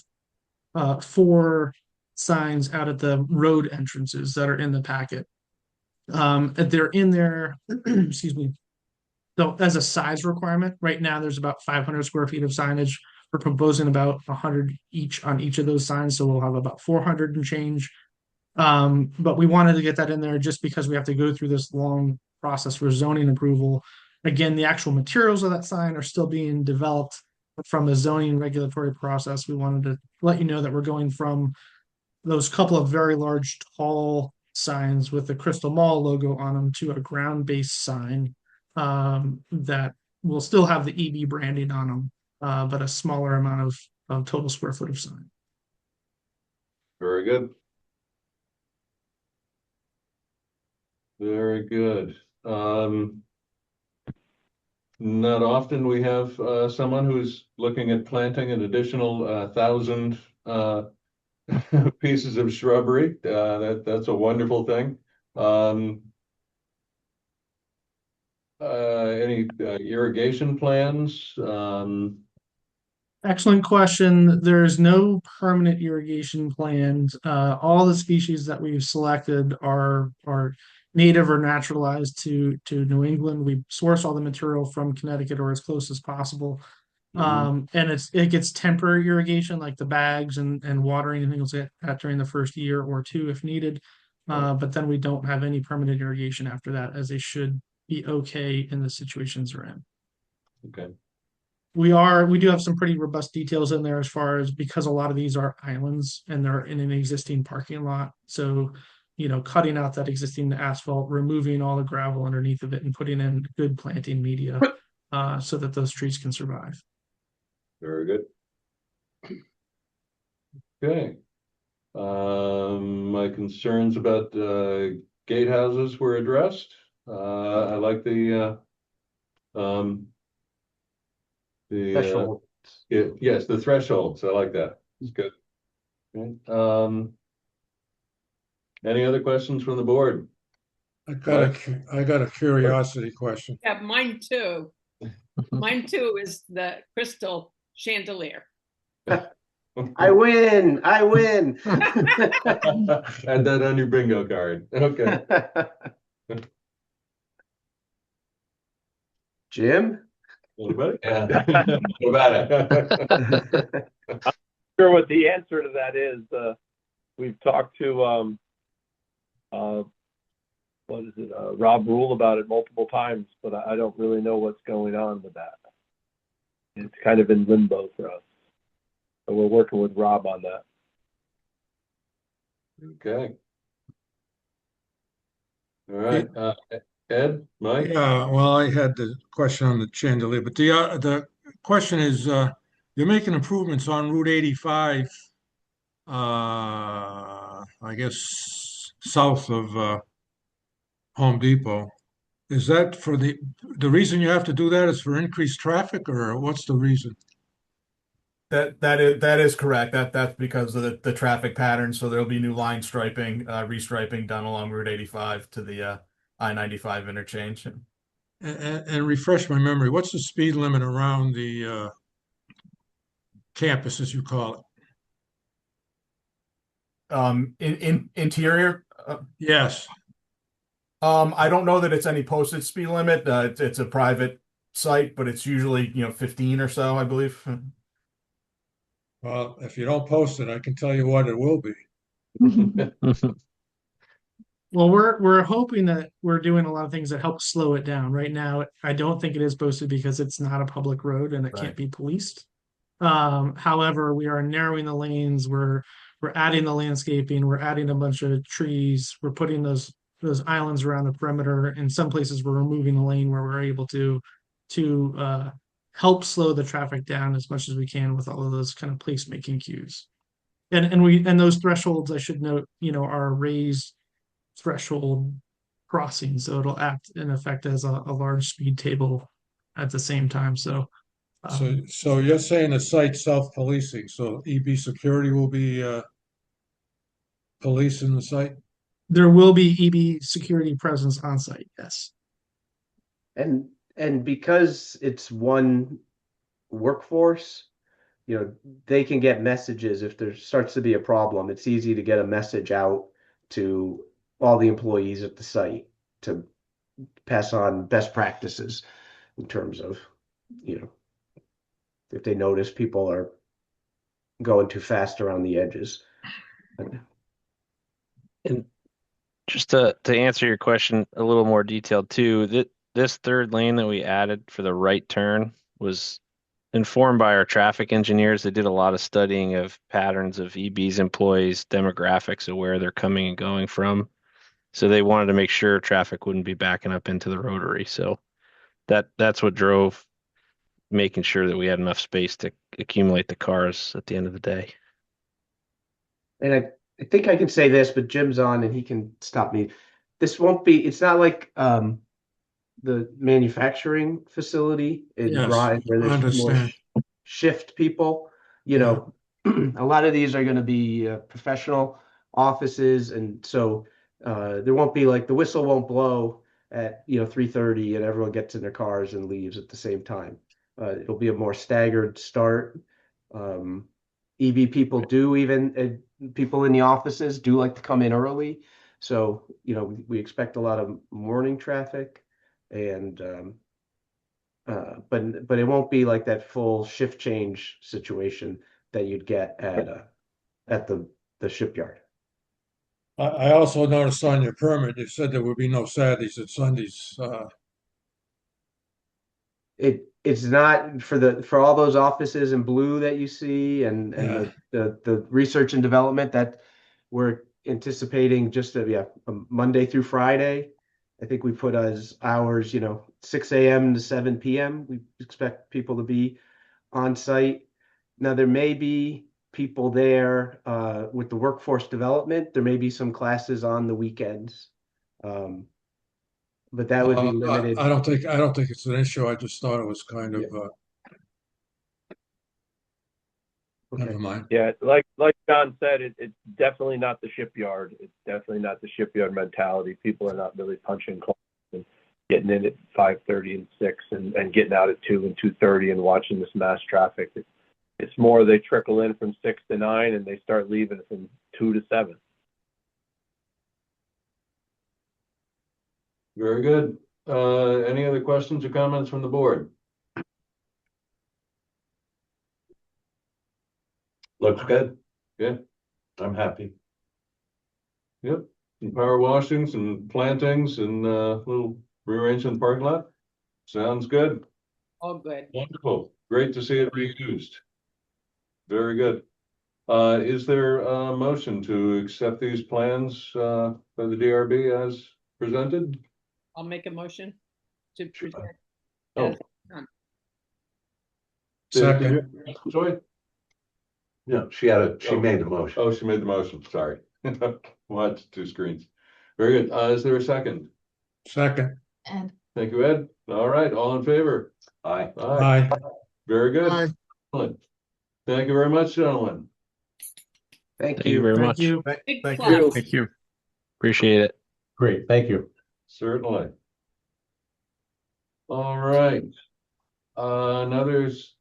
Speaker 13: 4 signs out at the road entrances that are in the packet. They're in there, excuse me. So as a size requirement, right now there's about 500 square feet of signage. We're proposing about 100 each on each of those signs, so we'll have about 400 and change. But we wanted to get that in there just because we have to go through this long process for zoning approval. Again, the actual materials of that sign are still being developed from the zoning regulatory process. We wanted to let you know that we're going from those couple of very large, tall signs with the Crystal Mall logo on them to a ground-based sign that will still have the EB branding on them, but a smaller amount of total square foot of sign.
Speaker 2: Very good. Very good. Not often we have someone who's looking at planting an additional 1,000 pieces of shrubbery. That's a wonderful thing. Any irrigation plans?
Speaker 13: Excellent question. There's no permanent irrigation plans. All the species that we've selected are native or naturalized to New England. We source all the material from Connecticut or as close as possible. And it gets temporary irrigation, like the bags and watering and things like that during the first year or 2 if needed. But then we don't have any permanent irrigation after that, as they should be okay in the situations we're in.
Speaker 2: Okay.
Speaker 13: We do have some pretty robust details in there as far as, because a lot of these are islands and they're in an existing parking lot. So, cutting out that existing asphalt, removing all the gravel underneath of it and putting in good planting media so that those trees can survive.
Speaker 2: Very good. Okay. My concerns about gatehouses were addressed. I like the
Speaker 9: Threshold.
Speaker 2: yes, the thresholds. I like that. It's good. Okay. Any other questions from the board?
Speaker 8: I got a curiosity question.
Speaker 7: Yeah, mine too. Mine too is the crystal chandelier.
Speaker 9: I win. I win.
Speaker 2: Add that on your bingo card. Okay.
Speaker 9: Jim?
Speaker 2: Anybody?
Speaker 6: Yeah. What about it?
Speaker 10: Sure what the answer to that is. We've talked to what is it, Rob Rule about it multiple times, but I don't really know what's going on with that. It's kind of in limbo for us. So we're working with Rob on that.
Speaker 2: Okay. All right, Ed, Mike?
Speaker 8: Yeah, well, I had the question on the chandelier, but the question is, you're making improvements on Route 85, I guess south of Home Depot. Is that for the reason you have to do that is for increased traffic, or what's the reason?
Speaker 11: That is correct. That's because of the traffic pattern. So there'll be new line striping, restriping done along Route 85 to the I-95 interchange.
Speaker 8: And refresh my memory, what's the speed limit around the campus, as you call it?
Speaker 11: In interior,
Speaker 8: Yes.
Speaker 11: I don't know that it's any posted speed limit. It's a private site, but it's usually 15 or so, I believe.
Speaker 8: Well, if you don't post it, I can tell you what it will be.
Speaker 13: Well, we're hoping that we're doing a lot of things that help slow it down. Right now, I don't think it is posted because it's not a public road and it
Speaker 11: Right.
Speaker 13: can't be policed. However, we are narrowing the lanes. We're adding the landscaping. We're adding a bunch of trees. We're putting those islands around the perimeter. In some places, we're removing the lane where we're able to help slow the traffic down as much as we can with all of those kind of placemaking cues. And those thresholds, I should note, are raised threshold crossing, so it'll act in effect as a large speed table at the same time. So
Speaker 8: So you're saying the site self-policing, so EB security will be policing the site?
Speaker 13: there will be EB security presence on site, yes.
Speaker 9: And because it's one workforce, they can get messages if there starts to be a problem. It's easy to get a message out to all the employees at the site to pass on best practices in terms of, if they notice people are going too fast around the edges.
Speaker 14: And just to answer your question a little more detailed too, this third lane that we added for the right turn was informed by our traffic engineers. They did a lot of studying of patterns of EB's employees, demographics of where they're coming and going from. So they wanted to make sure traffic wouldn't be backing up into the rotary. So that's what drove making sure that we had enough space to accumulate the cars at the end of the day.
Speaker 9: And I think I can say this, but Jim's on and he can stop me. This won't be, it's not like the manufacturing facility in
Speaker 8: Yes,
Speaker 9: Rye where
Speaker 8: I
Speaker 9: there's more
Speaker 8: understand.
Speaker 9: shift people. A lot of these are going to be professional offices, and so there won't be like the whistle won't blow at 3:30 and everyone gets in their cars and leaves at the same time. It'll be a more staggered start. EB people do people in the offices do like to come in early, so we expect a lot of morning traffic, and but it won't be like that full shift change situation that you'd get at the shipyard.
Speaker 8: I also noticed on your permit, you said there would be no Saturdays and Sundays.
Speaker 9: It's not for all those offices in blue that you see, and the research and development that we're anticipating just a Monday through Friday. I think we put as hours, 6 a.m. to 7 p.m. We expect people to be on site. Now there may be people there with the workforce development. There may be some classes on the weekends, but that would be limited.
Speaker 8: I don't think it's an issue. I just thought it was kind of Never mind.
Speaker 10: Yeah, like John said, it's definitely not the shipyard. It's definitely not the shipyard mentality. People are not really punching clocks and getting in at 5:30 and 6 and getting out at 2 and 2:30 and watching this mass traffic. It's more they trickle in from 6 to 9 and they start leaving from 2 to 7.
Speaker 2: Very good. Any other questions or comments from the board?
Speaker 6: Looks good.
Speaker 2: Yeah.
Speaker 6: I'm happy.
Speaker 2: Yep, some power washings and plantings and little rearranging the parking lot. Sounds good.
Speaker 7: All good.
Speaker 2: Wonderful. Great to see it reused. Very good. Is there a motion to accept these plans by the DRB as presented?
Speaker 7: I'll make a motion to present.
Speaker 2: Oh.
Speaker 7: as done.
Speaker 8: Second.
Speaker 2: Joy?
Speaker 6: No, she made the motion.
Speaker 2: Oh, she made the motion. Sorry. Watch two screens. Very good. Is there a second?
Speaker 8: Second.
Speaker 4: And
Speaker 2: Thank you, Ed. All right, all in favor?
Speaker 6: Aye.
Speaker 8: Aye.
Speaker 2: Very good.
Speaker 13: Aye.
Speaker 2: Excellent. Thank you very much, gentlemen.
Speaker 14: Thank you very much.
Speaker 13: Thank you.
Speaker 7: Big
Speaker 11: Thank
Speaker 7: plus.
Speaker 11: you.
Speaker 12: Thank you.
Speaker 14: Appreciate it.
Speaker 1: Great, thank you.
Speaker 2: Certainly. All right. Now there's,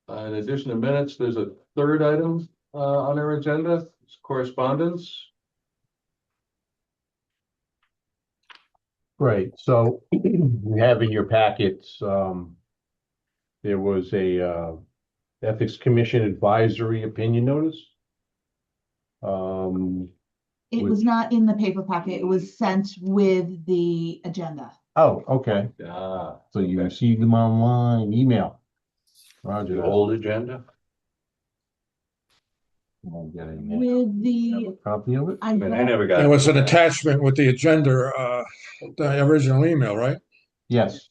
Speaker 2: in addition to minutes, there's a third item on our agenda. It's correspondence.
Speaker 1: Right, so we have in your packets, there was a Ethics Commission Advisory Opinion Notice.
Speaker 15: It was not in the paper packet. It was sent with the agenda.
Speaker 1: Oh, okay,
Speaker 2: Ah,
Speaker 1: so you
Speaker 2: okay.
Speaker 1: received them online, email. Roger
Speaker 6: The
Speaker 1: that.
Speaker 6: old agenda?
Speaker 1: I'll get it in there.
Speaker 15: With the,
Speaker 1: Copy of it?
Speaker 6: I mean, I never got.
Speaker 8: There was an attachment with the agenda, the original email, right?
Speaker 1: Yes,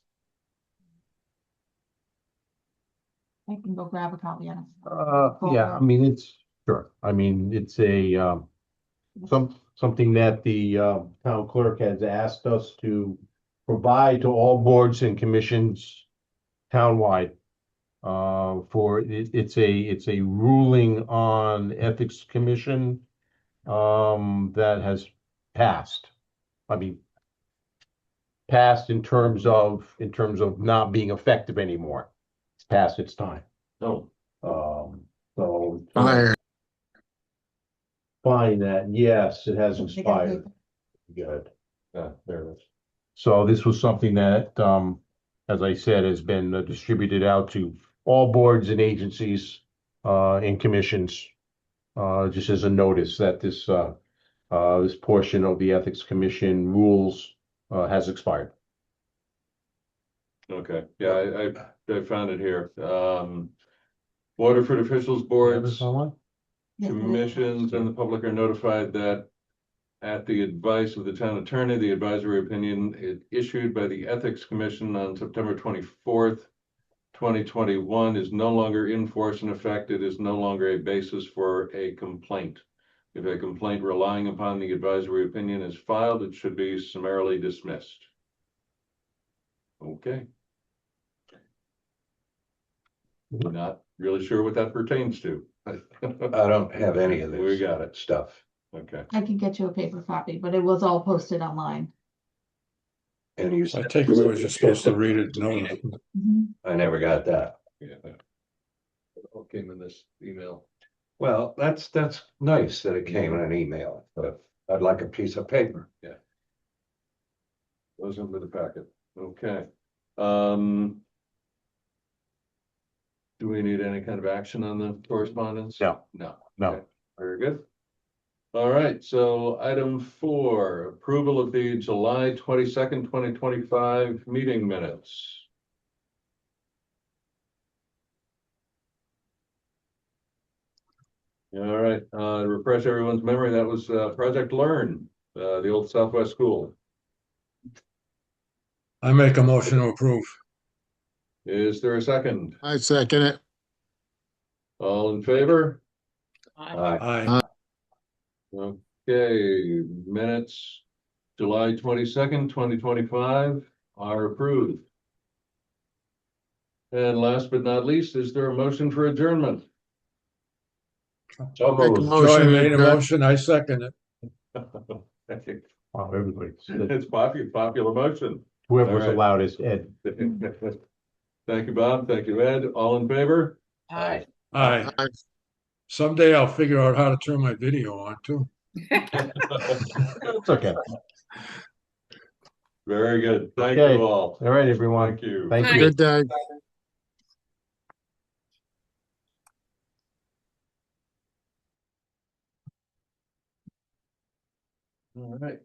Speaker 15: I can go grab a copy of it.
Speaker 1: yeah, I mean, it's, sure, I mean, it's a, something that the, town clerk has asked us to provide to all boards and commissions townwide. It's a ruling on Ethics Commission, that has passed. I mean, passed in terms of not being effective anymore. It's past its time.
Speaker 2: Oh,
Speaker 1: So.
Speaker 8: Aye.
Speaker 1: Find that, yes, it has
Speaker 15: They got
Speaker 1: expired.
Speaker 15: paper.
Speaker 1: Good.
Speaker 2: yeah, there it is.
Speaker 1: So this was something that, as I said, has been distributed out to all boards and agencies, and commissions. Just as a notice that this portion of the Ethics Commission rules, has expired.
Speaker 2: Okay, yeah, I found it here. Waterford officials, boards,
Speaker 1: Someone?
Speaker 15: Yes, it is.
Speaker 2: commissions, and the public are notified that at the advice of the town attorney, the advisory opinion issued by the Ethics Commission on September 24th, 2021 is no longer in force and effect. It is no longer a basis for a complaint. If a complaint relying upon the advisory opinion is filed, it should be summarily dismissed. Okay. Not really sure what that pertains to.
Speaker 6: I don't have any of this.
Speaker 2: We got it.
Speaker 6: Stuff.
Speaker 2: Okay.
Speaker 15: I can get you a paper copy, but it was all posted online.
Speaker 6: And you
Speaker 8: I
Speaker 6: said.
Speaker 8: take it we were just supposed to read it. No,
Speaker 15: Mhm.
Speaker 6: I never got that.
Speaker 2: Yeah. It all came in this email.
Speaker 6: Well, that's nice that it came in an email, but I'd like a piece of paper.
Speaker 2: Goes into the packet. Okay. Do we need any kind of action on the correspondence?
Speaker 1: No.
Speaker 2: No.
Speaker 1: No.
Speaker 2: Okay, very good. All right, so item 4, approval of the July 22nd, 2025 meeting minutes. All right, to refresh everyone's memory, that was Project Learn, the old Southwest School.
Speaker 8: I make a motion to approve.
Speaker 2: Is there a second?
Speaker 13: I second it.
Speaker 2: All in favor?
Speaker 8: Aye.
Speaker 2: Okay, minutes, July 22nd, 2025 are approved. And last but not least, is there a motion for adjournment? So
Speaker 8: Make a
Speaker 2: moved.
Speaker 8: motion,
Speaker 12: Joy made a
Speaker 8: adjourn.
Speaker 12: motion, I second it.
Speaker 1: Wow, everybody.
Speaker 2: It's popular motion.
Speaker 1: Whoever's
Speaker 2: All right.
Speaker 1: allowed is Ed.
Speaker 2: Thank you, Bob. Thank you, Ed. All in favor?
Speaker 7: Aye.
Speaker 12: Aye.
Speaker 8: Someday I'll figure out how to turn my video on too.
Speaker 1: It's okay.
Speaker 2: Very good. Thank
Speaker 1: Okay.
Speaker 2: you all.
Speaker 1: All right, everyone.
Speaker 2: Thank you.
Speaker 1: Thank
Speaker 7: Aye.
Speaker 1: you.
Speaker 8: Good day.
Speaker 2: All right.